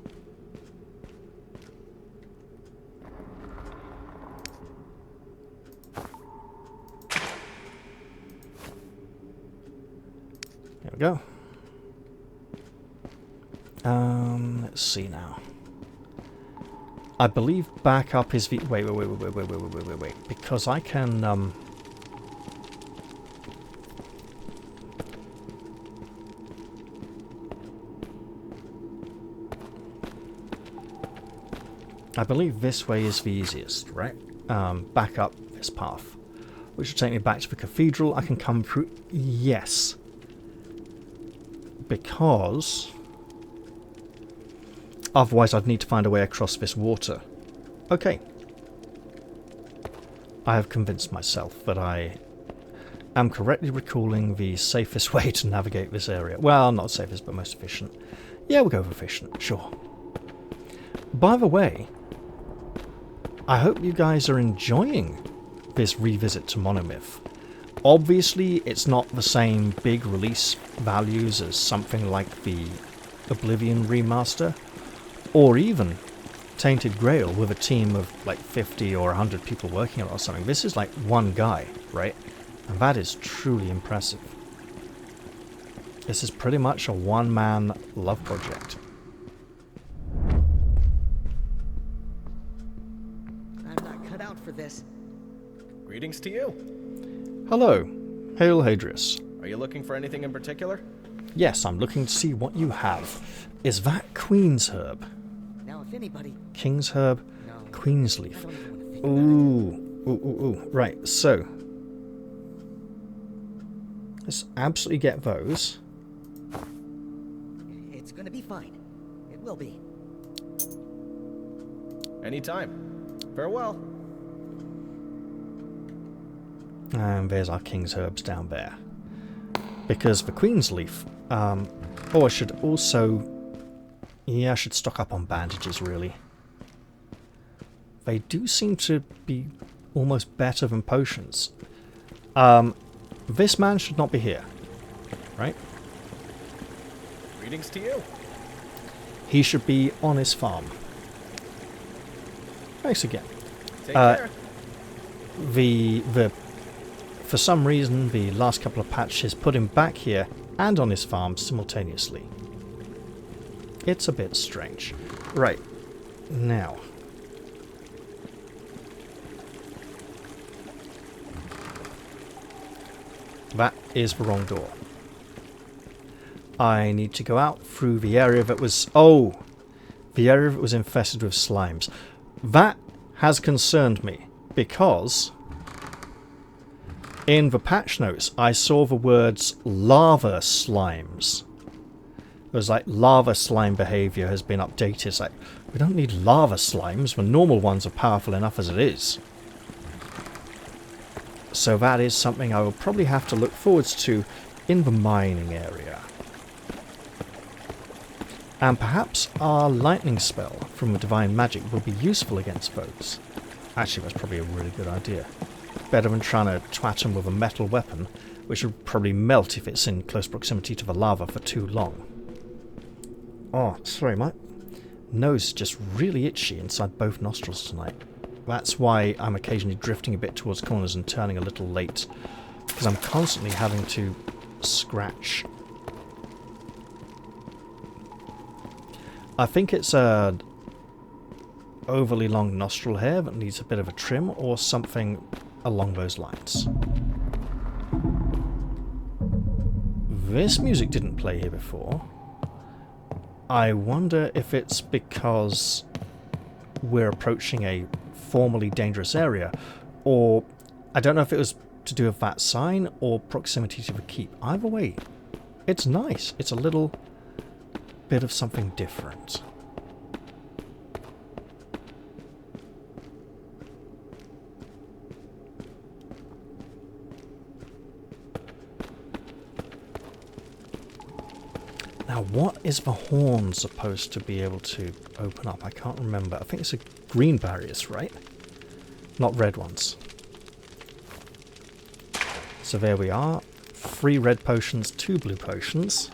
There we go. Let's see now. I believe back up is the... Wait. Because I can, I believe this way is the easiest, right? Back up this path, which will take me back to the cathedral. I can come through... Yes. Because... otherwise I'd need to find a way across this water. Okay. I have convinced myself that I am correctly recalling the safest way to navigate this area. Well, not safest, but most efficient. Yeah, we'll go with efficient, sure. By the way, I hope you guys are enjoying this revisit to Monomyth. Obviously, it's not the same big release values as something like the Oblivion remaster, or even Tainted Grail with a team of like 50 or 100 people working on it or something. This is like one guy, right? And that is truly impressive. This is pretty much a one-man love project. I'm not cut out for this. Greetings to you. Hello. Hail Hadrius. Are you looking for anything in particular? Yes, I'm looking to see what you have. Is that Queen's Herb? Now, if anybody... King's Herb? No. Queen's I Leaf. don't even want to think about it. Ooh. Right, so... let's absolutely get those. It's gonna be fine. It will be. Anytime. Farewell. And there's our King's Herbs down there. Because the Queen's Leaf... oh, I should also... yeah, I should stock up on bandages, really. They do seem to be almost better than potions. This man should not be here. Right? Greetings to you. He should be on his farm. Thanks again. Take care. For some reason, the last couple of patches put him back here and on his farm simultaneously. It's a bit strange. Right. Now. That is the wrong door. I need to go out through the area that was... oh! The area that was infested with slimes. That has concerned me, because... in the patch notes, I saw the words lava slimes. It was like lava slime behavior has been updated. It's like, we don't need lava slimes when normal ones are powerful enough as it is. So that is something I will probably have to look forwards to in the mining area. And perhaps our lightning spell from the divine magic will be useful against those. Actually, that's probably a really good idea. Better than trying to twat them with a metal weapon, which would probably melt if it's in close proximity to the lava for too long. Oh, sorry, my nose is just really itchy inside both nostrils tonight. That's why I'm occasionally drifting a bit towards corners and turning a little late, because I'm constantly having to scratch. I think it's a overly long nostril hair that needs a bit of a trim or something along those lines. This music didn't play here before. I wonder if it's because we're approaching a formerly dangerous area, or I don't know if it was to do with that sign or proximity to the keep. Either way, it's nice. It's a little bit of something different. Now, what is the horn supposed to be able to open up? I can't remember. I think it's a green barriers, right? Not red ones. So there we are. 3 red potions, 2 blue potions.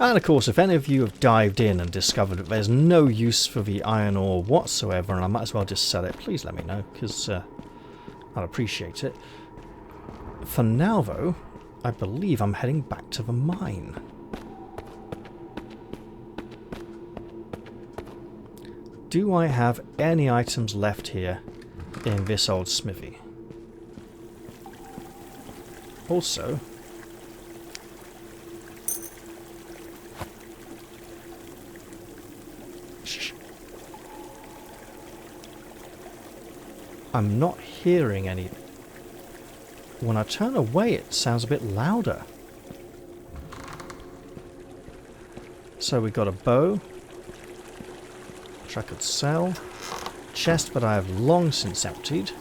And of course, if any of you have dived in and discovered that there's no use for the iron ore whatsoever, and I might as well just sell it, please let me know, because I'd appreciate it. For now, though, I believe I'm heading back to the mine. Do I have any items left here in this old smithy? Also, I'm not hearing any. When I turn away, it sounds a bit louder. So we got a bow, which I could sell. Chest that I have long since emptied.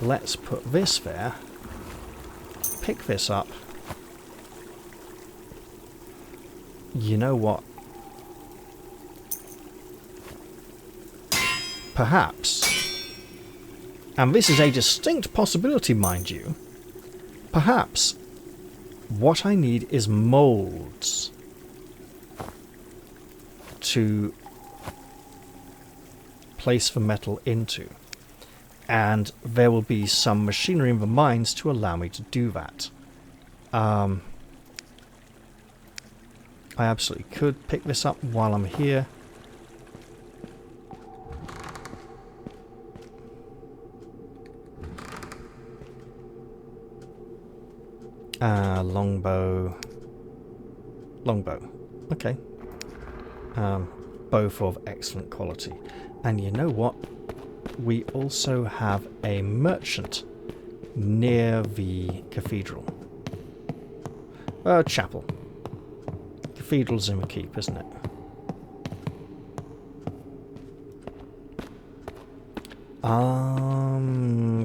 Let's put this there. Pick this up. You know what? Perhaps, and this is a distinct possibility, mind you, perhaps what I need is molds to place the metal into. And there will be some machinery in the mines to allow me to do that. I absolutely could pick this up while I'm here. Longbow. Longbow. Okay. Both of excellent quality. And you know what? We also have a merchant near the cathedral. Chapel. Cathedral's in the keep, isn't it?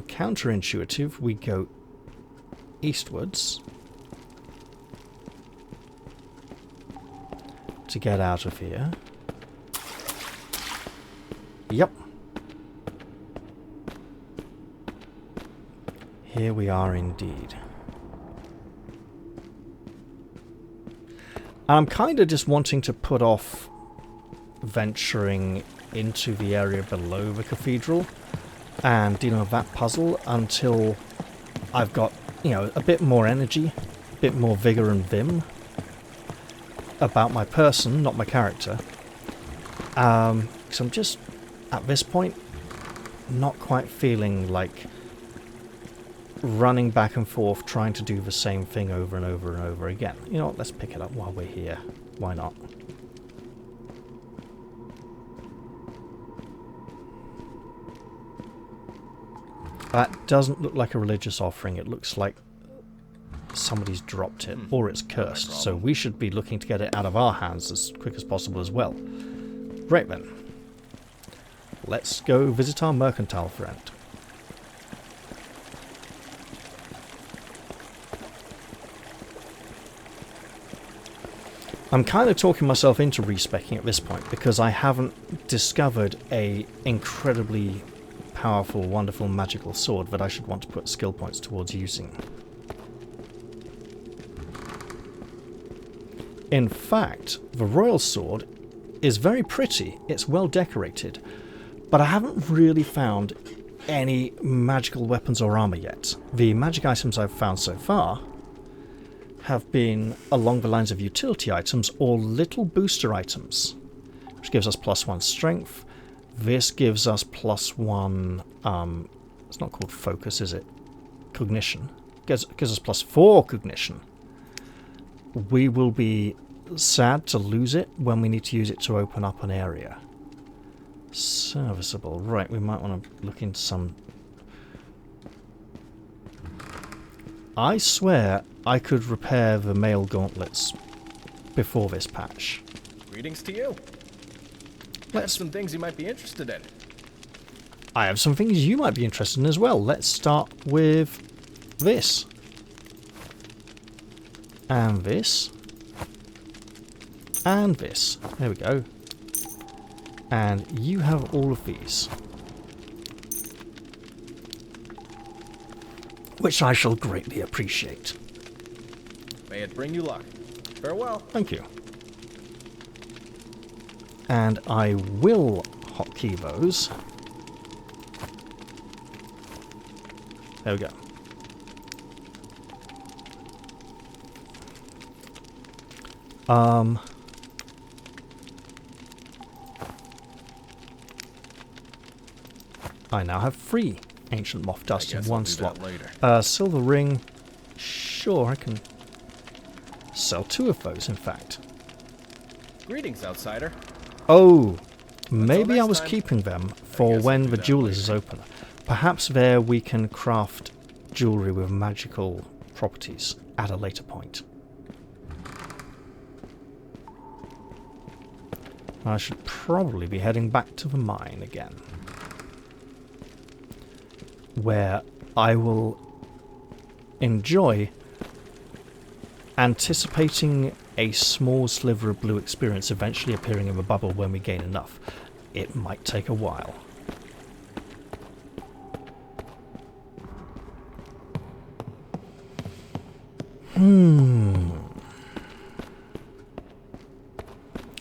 Counterintuitive, we go eastwards to get out of here. Yep. Here we are indeed. I'm kind of just wanting to put off venturing into the area below the cathedral and dealing with that puzzle until I've got, you know, a bit more energy, a bit more vigor and vim about my person, not my character. So I'm just, at this point, not quite feeling like running back and forth trying to do the same thing over and over and over again. You know what, let's pick it up while we're here. Why not? That doesn't look like a religious offering. It looks like somebody's dropped it, or it's cursed. So we should be looking to get it out of our hands as quick as possible as well. Right then. Let's go visit our mercantile friend. I'm kind of talking myself into respecking at this point because I haven't discovered a incredibly powerful, wonderful, magical sword that I should want to put skill points towards using. In fact, the royal sword is very pretty, it's well decorated, but I haven't really found any magical weapons or armor yet. The magic items I've found so far have been along the lines of utility items or little booster items, which gives us +1 strength. This gives us +1, it's not called focus, is it? Cognition. Gives us +4 cognition. We will be sad to lose it when we need to use it to open up an area. Serviceable. Right, we might want to look into some... I swear I could repair the mail gauntlets before this patch. Greetings to you. I have some things you might be interested in. I have some things you might be interested in as well. Let's start with this. And this. And this. There we go. And you have all of these. Which I shall greatly appreciate. May it bring you luck. Farewell. Thank you. And I will hotkey those. There we go. I now have 3 ancient moth dust in 1 slot. Silver ring. Sure, I can sell 2 of those, in fact. Greetings, outsider. Oh, Maybe I was time. keeping them for guess when I'll do the that jewelers later. is open. Perhaps there we can craft jewellery with magical properties at a later point. I should probably be heading back to the mine again, where I will enjoy anticipating a small sliver of blue experience eventually appearing in the bubble when we gain enough. It might take a while.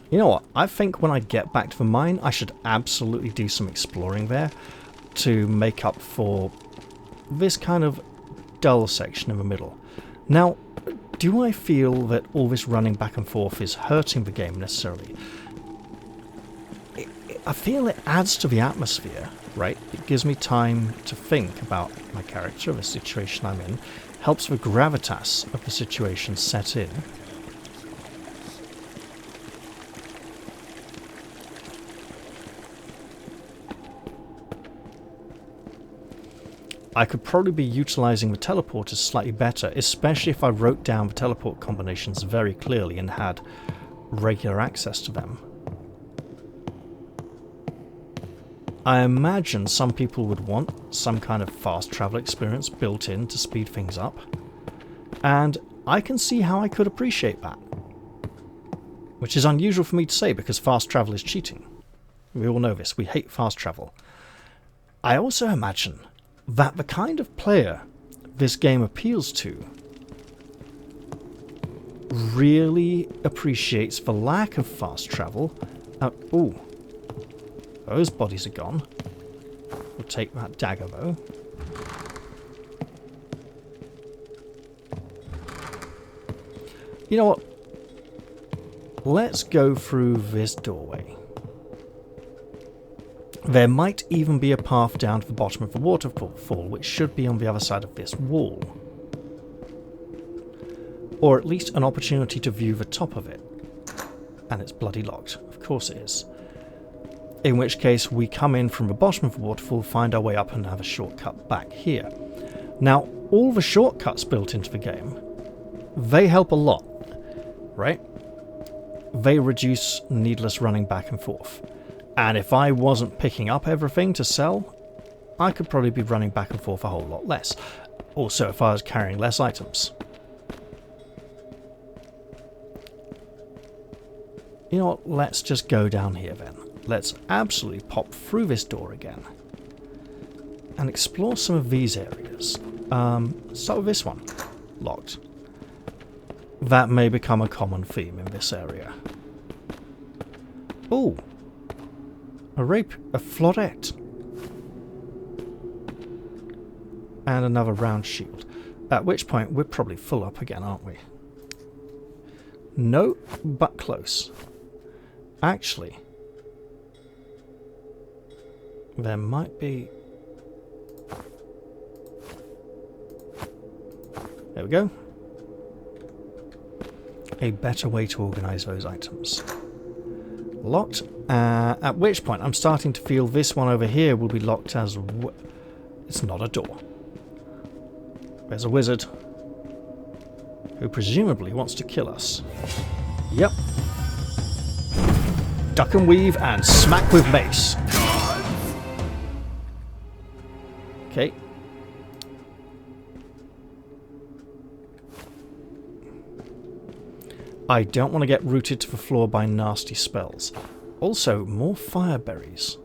You know what? I think when I get back to the mine, I should absolutely do some exploring there to make up for this kind of dull section in the middle. Now, do I feel that all this running back and forth is hurting the game necessarily? I feel it adds to the atmosphere, right? It gives me time to think about my character, the situation I'm in, helps the gravitas of the situation set in. I could probably be utilising the teleporters slightly better, especially if I wrote down the teleport combinations very clearly and had regular access to them. I imagine some people would want some kind of fast travel experience built in to speed things up, and I can see how I could appreciate that. Which is unusual for me to say because fast travel is cheating. We all know this, we hate fast travel. I also imagine that the kind of player this game appeals to really appreciates the lack of fast travel. Ooh, those bodies are gone. We'll take that dagger though. You know what? Let's go through this doorway. There might even be a path down to the bottom of the waterfall, which should be on the other side of this wall. Or at least an opportunity to view the top of it. And it's bloody locked. Of course it is. In which case we come in from the bottom of the waterfall, find our way up and have a shortcut back here. Now, all the shortcuts built into the game, they help a lot, right? They reduce needless running back and forth. And if I wasn't picking up everything to sell, I could probably be running back and forth a whole lot less. Also, if I was carrying less items. You know what, let's just go down here then. Let's absolutely pop through this door again. And explore some of these areas. Let's start with this one. Locked. That may become a common theme in this area. Ooh. A floret. And another round shield. At which point we're probably full up again, aren't we? No, but close. Actually, there might be... There we go. A better way to organise those items. Locked. At which point I'm starting to feel this one over here will be locked as... It's not a door. There's a wizard who presumably wants to kill us. Yep. Duck and weave and smack with mace. Okay. I don't want to get rooted to the floor by nasty spells. Also, more fire berries.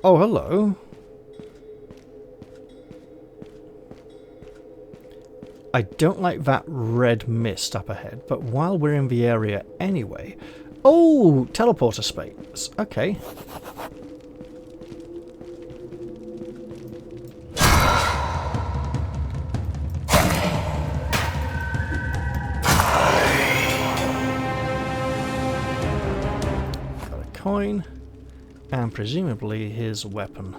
Oh, hello. I don't like that red mist up ahead, but while we're in the area anyway... Oh, teleporter space. Okay. Got a coin. And presumably his weapon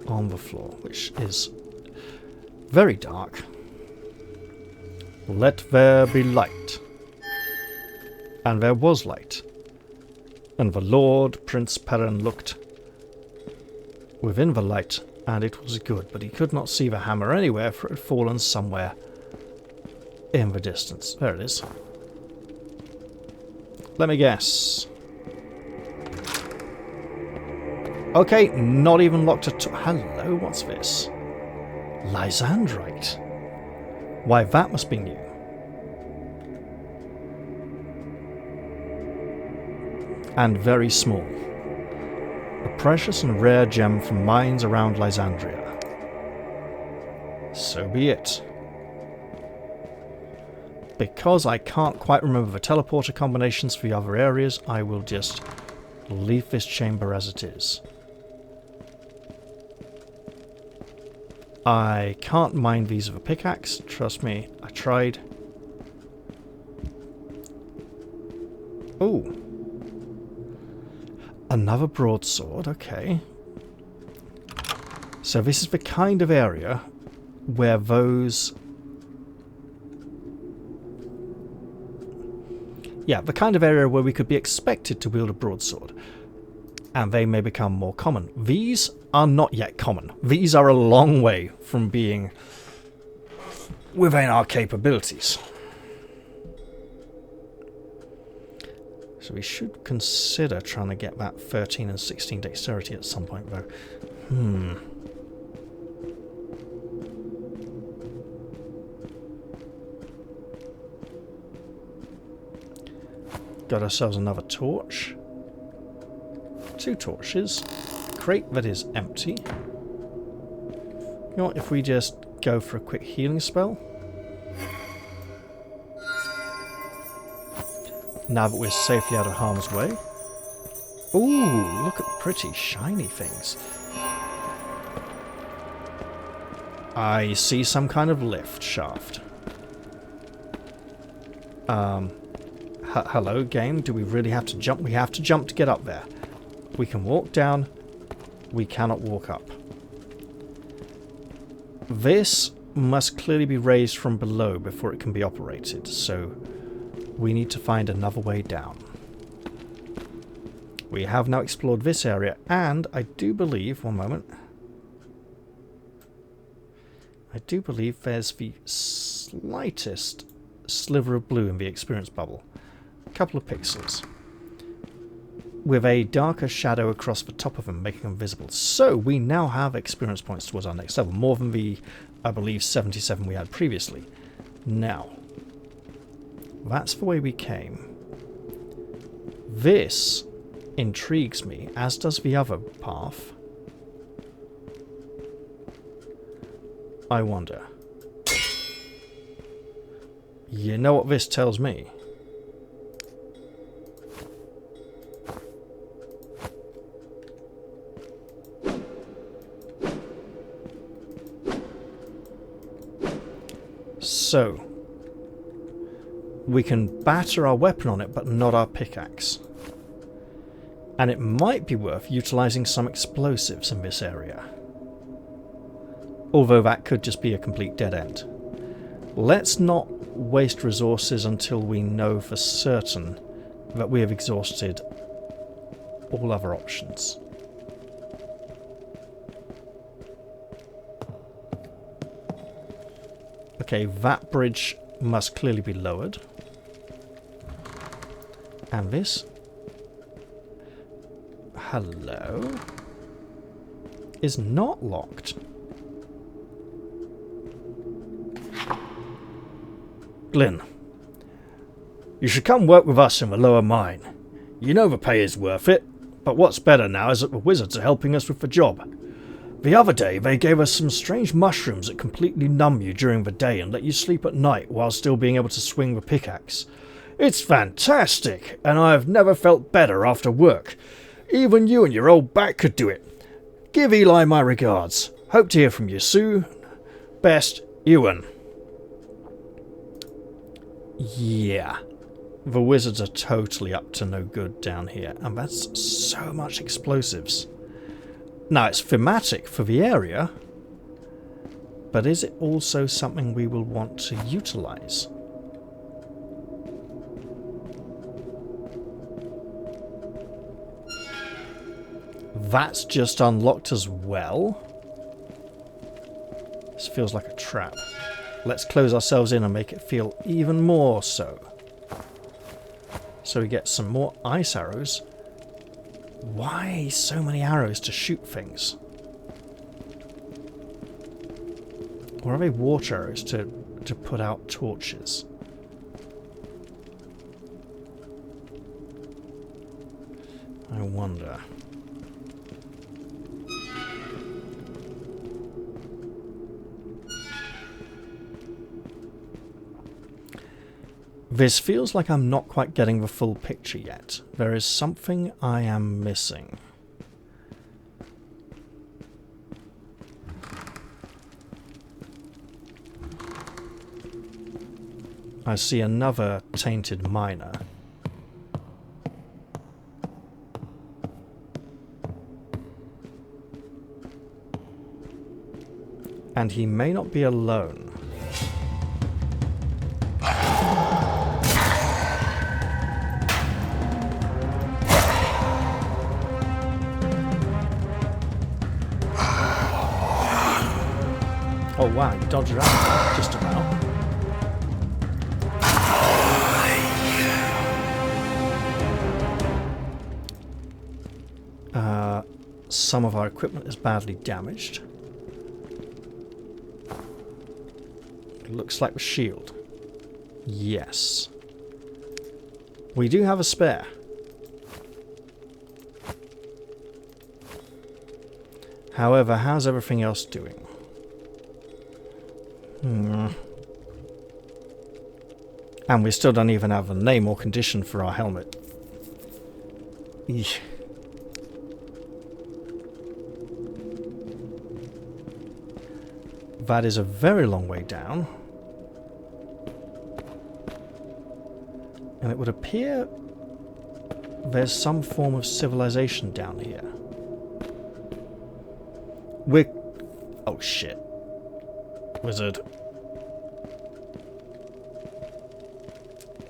on the floor, which is very dark. Let there be light. And there was light. And the Lord Prince Perrin looked within the light, and it was good, but he could not see the hammer anywhere, for it had fallen somewhere in the distance. There it is. Let me guess. Okay, not even locked at all. Hello, what's this? Lysandrite. Why, that must be new. And very small. A precious and rare gem from mines around Lysandria. So be it. Because I can't quite remember the teleporter combinations for the other areas, I will just leave this chamber as it is. I can't mine these with a pickaxe, trust me, I tried. Ooh. Another broadsword, okay. So this is the kind of area where those... Yeah, the kind of area where we could be expected to wield a broadsword. And they may become more common. These are not yet common. These are a long way from being within our capabilities. So we should consider trying to get that 13 and 16 dexterity at some point, though. Got ourselves another torch. 2 torches. Crate that is empty. You know what, if we just go for a quick healing spell? Now that we're safely out of harm's way. Ooh, look at the pretty shiny things. I see some kind of lift shaft. Hello, game. Do we really have to jump? We have to jump to get up there. We can walk down. We cannot walk up. This must clearly be raised from below before it can be operated, so we need to find another way down. We have now explored this area, and I do believe... One moment. I do believe there's the slightest sliver of blue in the experience bubble. A couple of pixels. With a darker shadow across the top of them, making them visible. So, we now have experience points towards our next level. More than the, I believe, 77 we had previously. Now, that's the way we came. This intrigues me, as does the other path. I wonder. You know what this tells me? So, we can batter our weapon on it, but not our pickaxe. And it might be worth utilising some explosives in this area. Although that could just be a complete dead end. Let's not waste resources until we know for certain that we have exhausted all other options. Okay, that bridge must clearly be lowered. And this... Hello? Is not locked. Glyn, you should come work with us in the lower mine. You know the pay is worth it, but what's better now is that the wizards are helping us with the job. The other day they gave us some strange mushrooms that completely numb you during the day and let you sleep at night while still being able to swing the pickaxe. It's fantastic, and I have never felt better after work. Even you and your old back could do it. Give Eli my regards. Hope to hear from you soon. Best, Ewan. Yeah. The wizards are totally up to no good down here, and that's so much explosives. Now, it's thematic for the area, but is it also something we will want to utilise? That's just unlocked as well. This feels like a trap. Let's close ourselves in and make it feel even more so. So we get some more ice arrows. Why so many arrows to shoot things? Or are they water arrows to put out torches? I wonder. This feels like I'm not quite getting the full picture yet. There is something I am missing. I see another tainted miner. And he may not be alone. Oh wow, you dodged around just about. Some of our equipment is badly damaged. Looks like the shield. Yes. We do have a spare. However, how's everything else doing? And we still don't even have a name or condition for our helmet. Eesh. That is a very long way down. And it would appear there's some form of civilization down here. Oh shit. Wizard.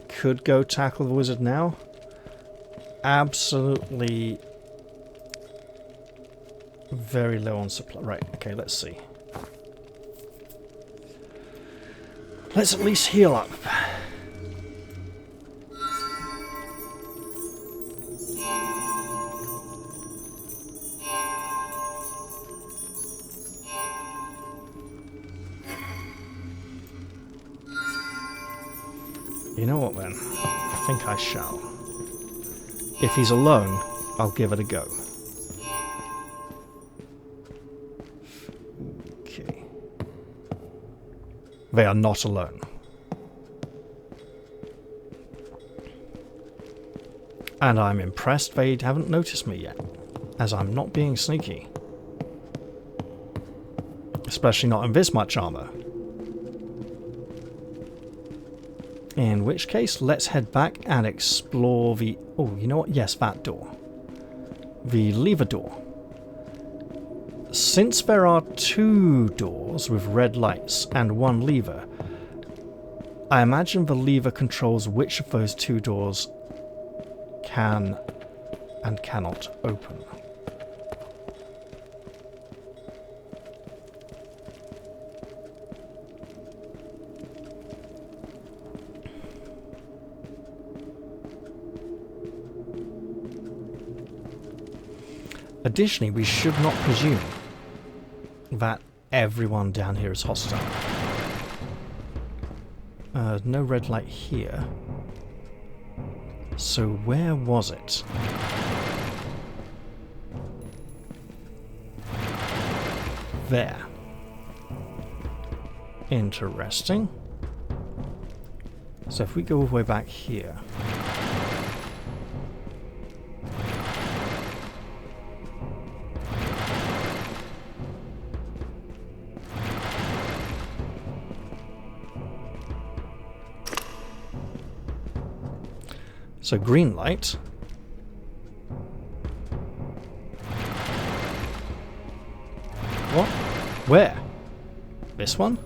Could go tackle the wizard now. Absolutely very low on supply. Right, okay, let's see. Let's at least heal up. You know what then? I think I shall. If he's alone, I'll give it a go. Okay. They are not alone. And I'm impressed they haven't noticed me yet, as I'm not being sneaky. Especially not in this much armor. In which case, let's head back and explore the... Oh, you know what? Yes, that door. The lever door. Since there are two doors with red lights and one lever, I imagine the lever controls which of those two doors can and cannot open. Additionally, we should not presume that everyone down here is hostile. No red light here. So where was it? There. Interesting. So if we go all the way back here... So green light. What? Where? This one?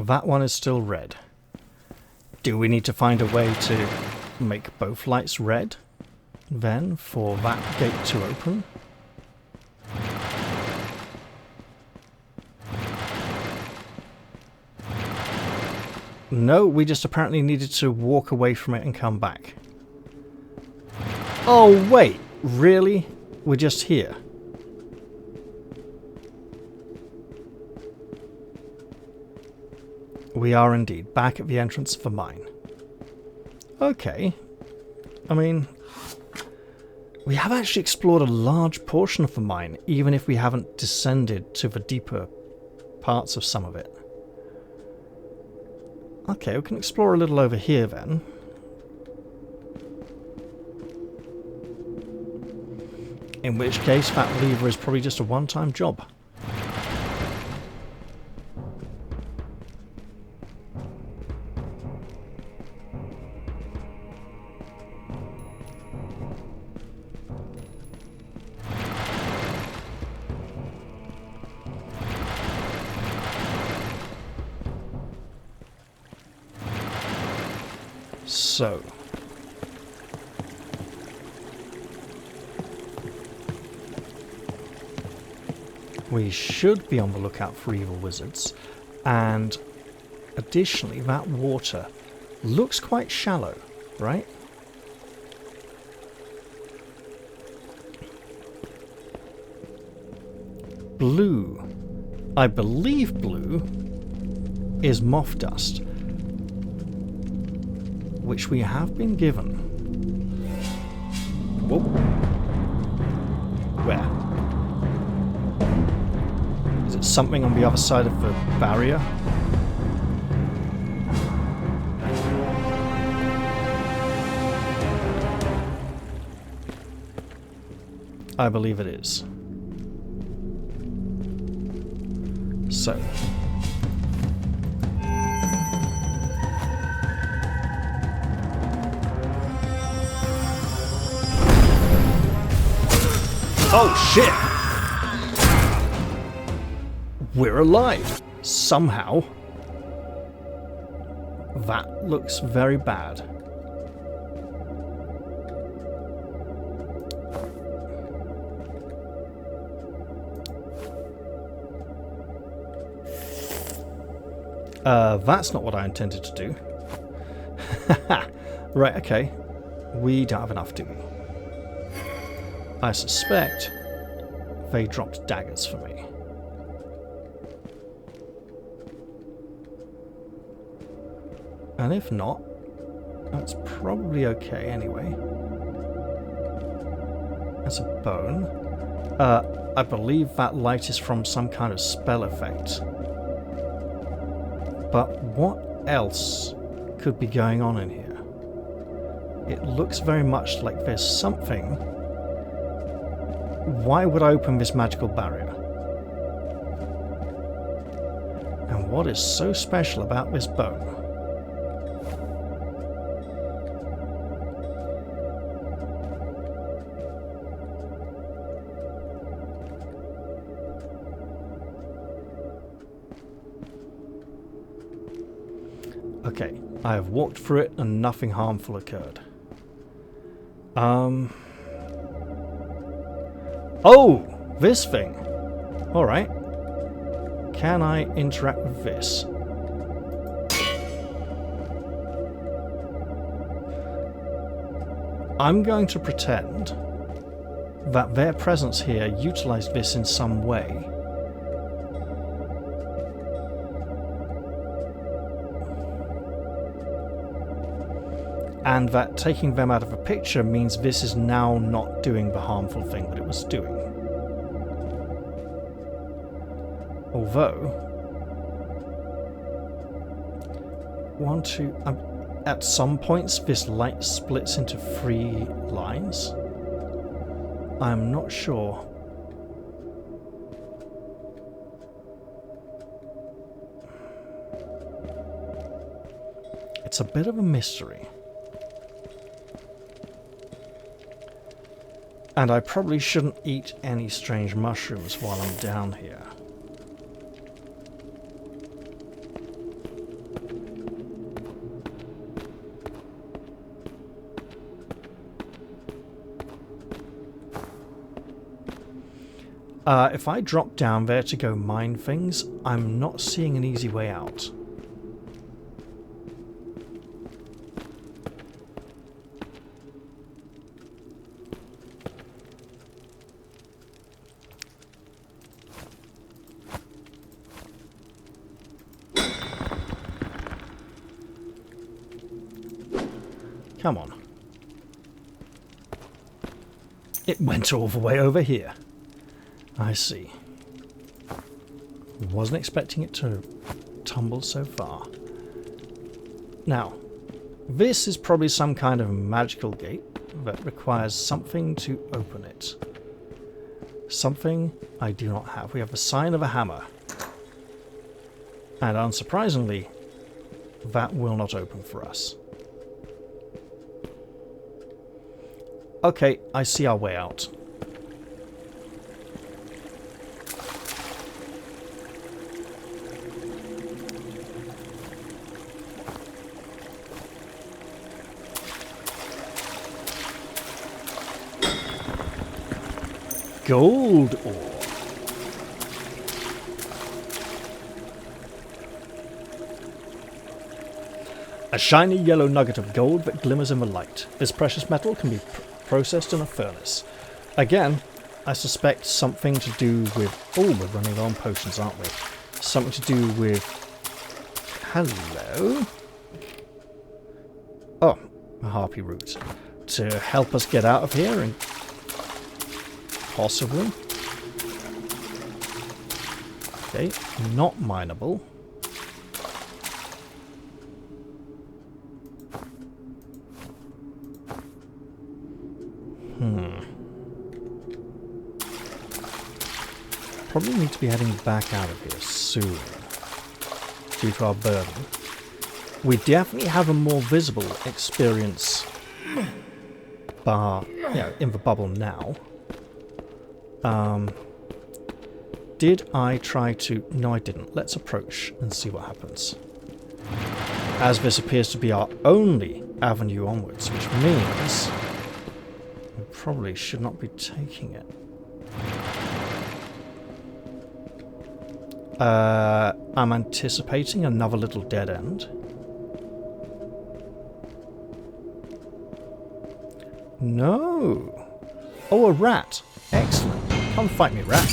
That one is still red. Do we need to find a way to make both lights red, then, for that gate to open? No, we just apparently needed to walk away from it and come back. Oh, wait, really? We're just here. We are indeed back at the entrance of the mine. Okay. I mean, we have actually explored a large portion of the mine, even if we haven't descended to the deeper parts of some of it. Okay, we can explore a little over here then. In which case, that lever is probably just a one-time job. So, we should be on the lookout for evil wizards, and additionally that water looks quite shallow, right? Blue, I believe blue, is moth dust, which we have been given. Whoa. Where? Is it something on the other side of the barrier? I believe it is. So. Oh shit! We're alive! Somehow. That looks very bad. That's not what I intended to do. Right, okay. We don't have enough, do we? I suspect they dropped daggers for me. And if not, that's probably okay anyway. That's a bone. I believe that light is from some kind of spell effect. But what else could be going on in here? It looks very much like there's something. Why would I open this magical barrier? And what is so special about this bone? Okay, I have walked through it and nothing harmful occurred. Oh! This thing! Alright. Can I interact with this? I'm going to pretend that their presence here utilized this in some way. And that taking them out of the picture means this is now not doing the harmful thing that it was doing. Although, at some points this light splits into 3 lines. I'm not sure. It's a bit of a mystery. And I probably shouldn't eat any strange mushrooms while I'm down here. If I drop down there to go mine things, I'm not seeing an easy way out. Come on. It went all the way over here. I see. Wasn't expecting it to tumble so far. Now, this is probably some kind of magical gate that requires something to open it. Something I do not have. We have the sign of a hammer. And unsurprisingly, that will not open for us. Okay, I see our way out. Gold ore. A shiny yellow nugget of gold that glimmers in the light. This precious metal can be processed in a furnace. Again, I suspect something to do with... Oh, we're running low on potions, aren't we? Something to do with... Hello? Oh, a harpy root. To help us get out of here and... Possibly. Okay, not mineable. Probably need to be heading back out of here soon, due to our burden. We definitely have a more visible experience bar, in the bubble now. Did I try to... No, I didn't. Let's approach and see what happens. As this appears to be our only avenue onwards, which means we probably should not be taking it. I'm anticipating another little dead end. No! Oh, a rat! Excellent. Come fight me, rat.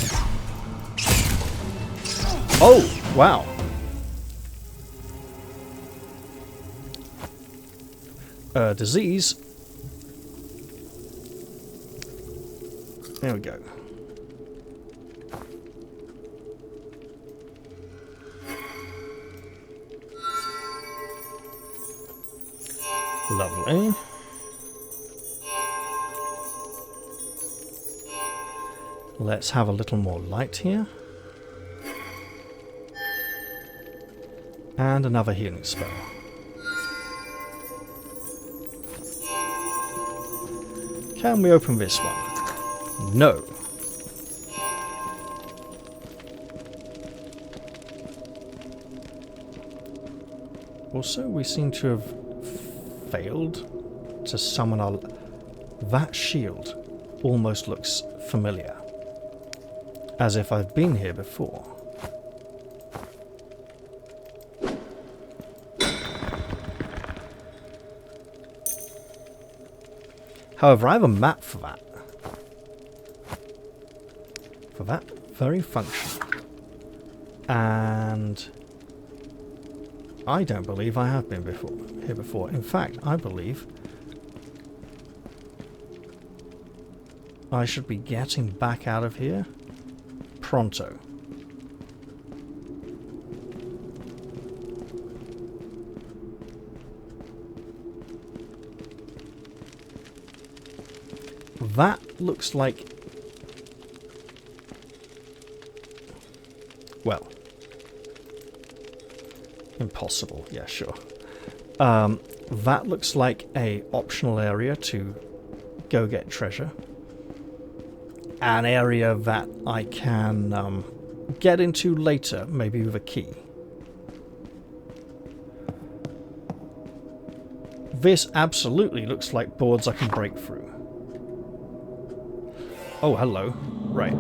Oh, wow. Disease. There we go. Lovely. Let's have a little more light here. And another healing spell. Can we open this one? No. Also, we seem to have failed to summon our... That shield almost looks familiar. As if I've been here before. However, I have a map for that. For that very function. And I don't believe I have been here before. In fact, I believe I should be getting back out of here pronto. That looks like... Well... Impossible, yeah, sure. That looks like a optional area to go get treasure. An area that I can get into later, maybe with a key. This absolutely looks like boards I can break through. Oh, hello. Right.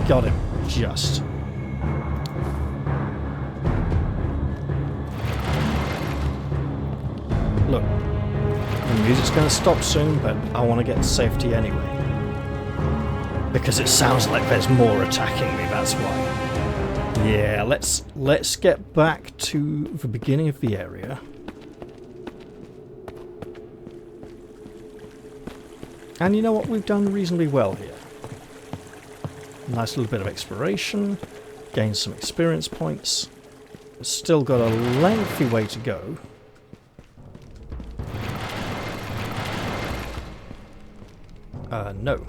Got him. Just. Look. The music's going to stop soon, but I want to get to safety anyway. Because it sounds like there's more attacking me, that's why. Yeah, let's get back to the beginning of the area. And you know what? We've done reasonably well here. Nice little bit of exploration. Gained some experience points. Still got a lengthy way to go. No.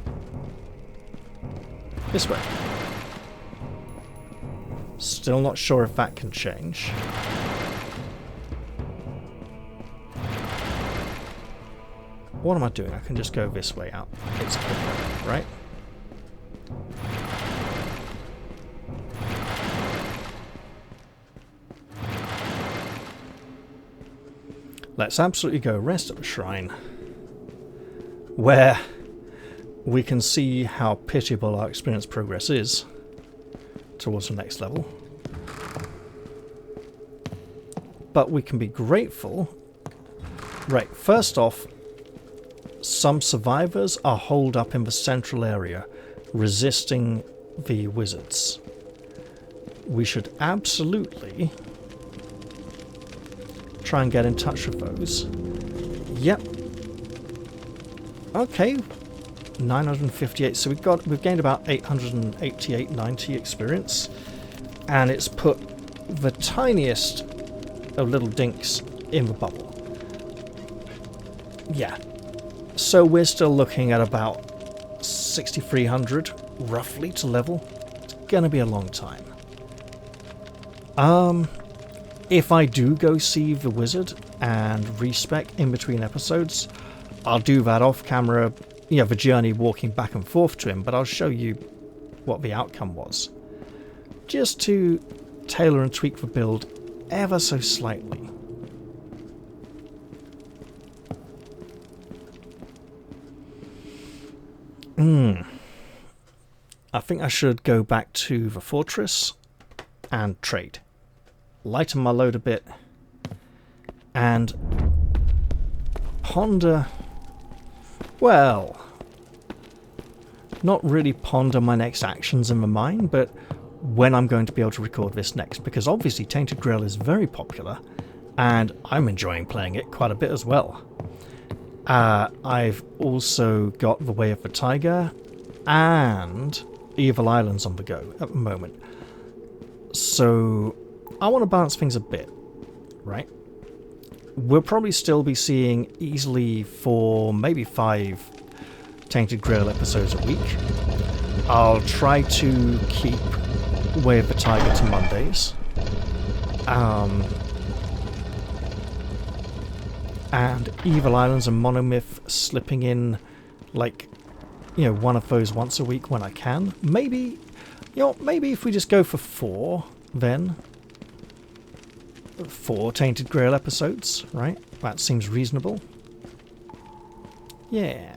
This way. Still not sure if that can change. What am I doing? I can just go this way out. It's quicker, right? Let's absolutely go rest at the shrine, where we can see how pitiable our experience progress is towards the next level. But we can be grateful. Right, first off, some survivors are holed up in the central area, resisting the wizards. We should absolutely try and get in touch with those. Yep. Okay. 958. So we've gained about 888, 90 experience, and it's put the tiniest of little dinks in the bubble. Yeah. So we're still looking at about 6,300 roughly to level. It's gonna be a long time. If I do go see the wizard and respec in between episodes, I'll do that off camera, you know, the journey walking back and forth to him, but I'll show you what the outcome was. Just to tailor and tweak the build ever so slightly. I think I should go back to the fortress and trade. Lighten my load a bit and ponder, well, not really ponder my next actions in my mind, but when I'm going to be able to record this next, because obviously Tainted Grail is very popular and I'm enjoying playing it quite a bit as well. I've also got The Way of the Tiger and Evil Islands on the go at the moment, so I want to balance things a bit, right? We'll probably still be seeing easily 4, maybe 5 Tainted Grail episodes a week. I'll try to keep Way of the Tiger to Mondays. And Evil Islands and Monomyth slipping in, like, you know, one of those once a week when I can. Maybe, you know, maybe if we just go for 4, then 4 Tainted Grail episodes, right? That seems reasonable. Yeah.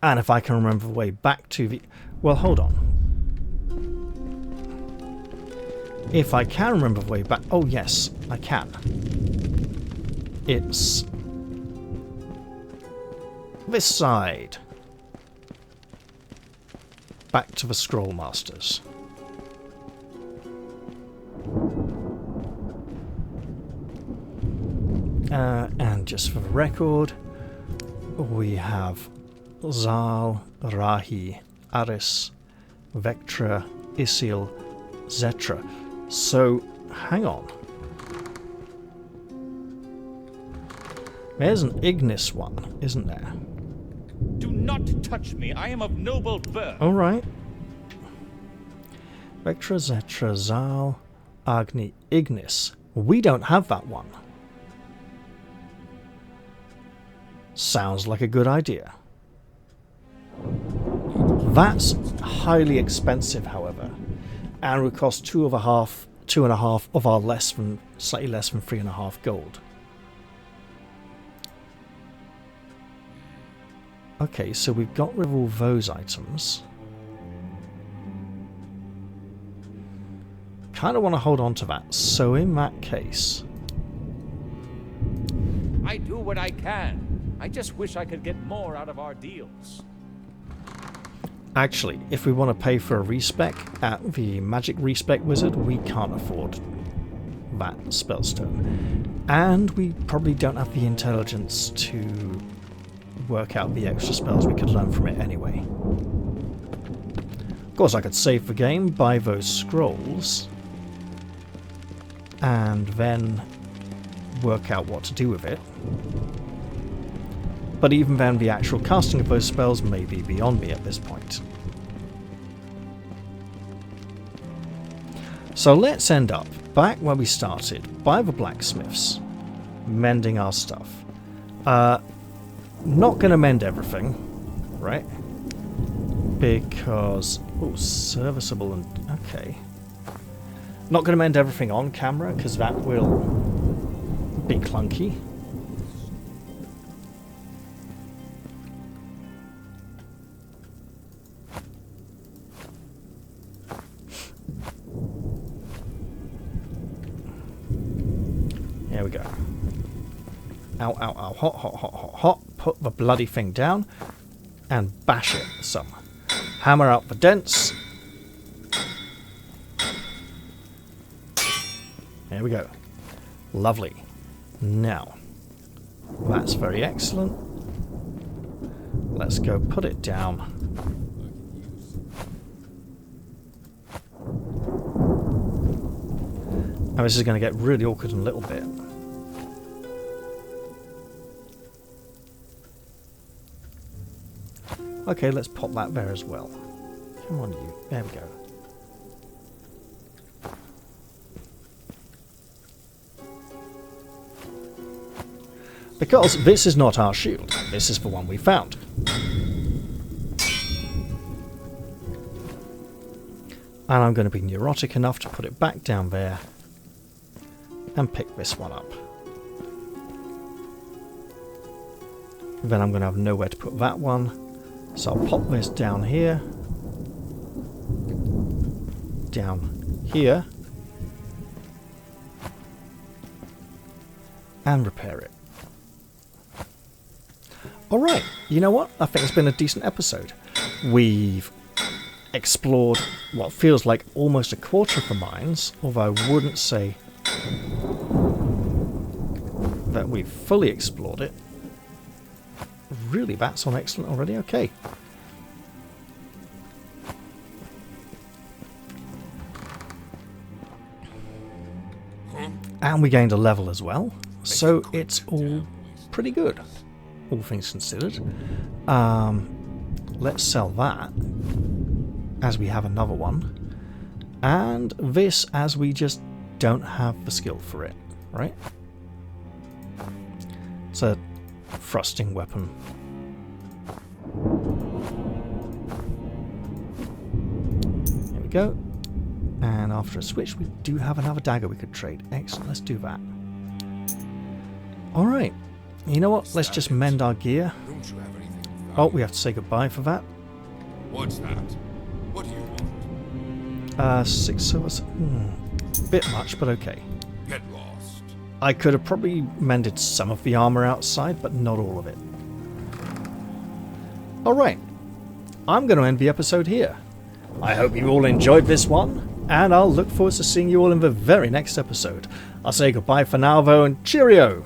And if I can remember the way back to the... Well, hold on. If I can remember the way back... Oh, yes, I can. It's this side. Back to the Scroll Masters. And just for the record, we have Zal, Rahi, Aris, Vectra, Isil, Zetra. So, hang on. There's an Ignis one, isn't there? Do not touch me. I am of noble birth. Alright. Vectra, Zetra, Zal, Agni, Ignis. We don't have that one. Sounds like a good idea. That's highly expensive, however, and would cost 2.5 of our slightly less than 3.5 gold. Okay, so we've got rid of all those items. Kind of want to hold on to that. So in that case... I do what I can. I just wish I could get more out of our deals. Actually, if we want to pay for a respec at the Magic Respec Wizard, we can't afford that spellstone. And we probably don't have the intelligence to work out the extra spells we could learn from it anyway. Of course, I could save the game, buy those scrolls, and then work out what to do with it. But even then, the actual casting of those spells may be beyond me at this point. So let's end up back where we started, by the blacksmiths, mending our stuff. Not going to mend everything, right? Because... oh, serviceable and... okay. Not going to mend everything on camera, because that will be clunky. There we go. Ow, ow, ow. Hot, hot, hot, hot, hot. Put the bloody thing down and bash it some. Hammer out the dents. There we go. Lovely. Now, that's very excellent. Let's go put it down. Now this is going to get really awkward in a little bit. Okay, let's pop that there as well. Come on, you. There we go. Because this is not our shield. This is the one we found. And I'm going to be neurotic enough to put it back down there and pick this one up. Then I'm going to have nowhere to put that one. So I'll pop this down here. Down here. And repair it. Alright, you know what? I think it's been a decent episode. We've explored what feels like almost a quarter of the mines, although I wouldn't say that we've fully explored it. Really, that's on excellent already? Okay. And we gained a level as well, so it's all pretty good, all things considered. Let's sell that, as we have another one, and this as we just don't have the skill for it, right? It's a thrusting weapon. There we go. And after a switch, we do have another dagger we could trade. Excellent, let's do that. Alright, you know what? Let's just mend our gear. Oh, we have to say goodbye for that. What's that? What do you want? 6 silver. Bit much, but okay. Get lost. I could have probably mended some of the armor outside, but not all of it. Alright, I'm going to end the episode here. I hope you all enjoyed this one, and I'll look forward to seeing you all in the very next episode. I'll say goodbye for now, though, and cheerio!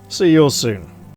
See you all soon.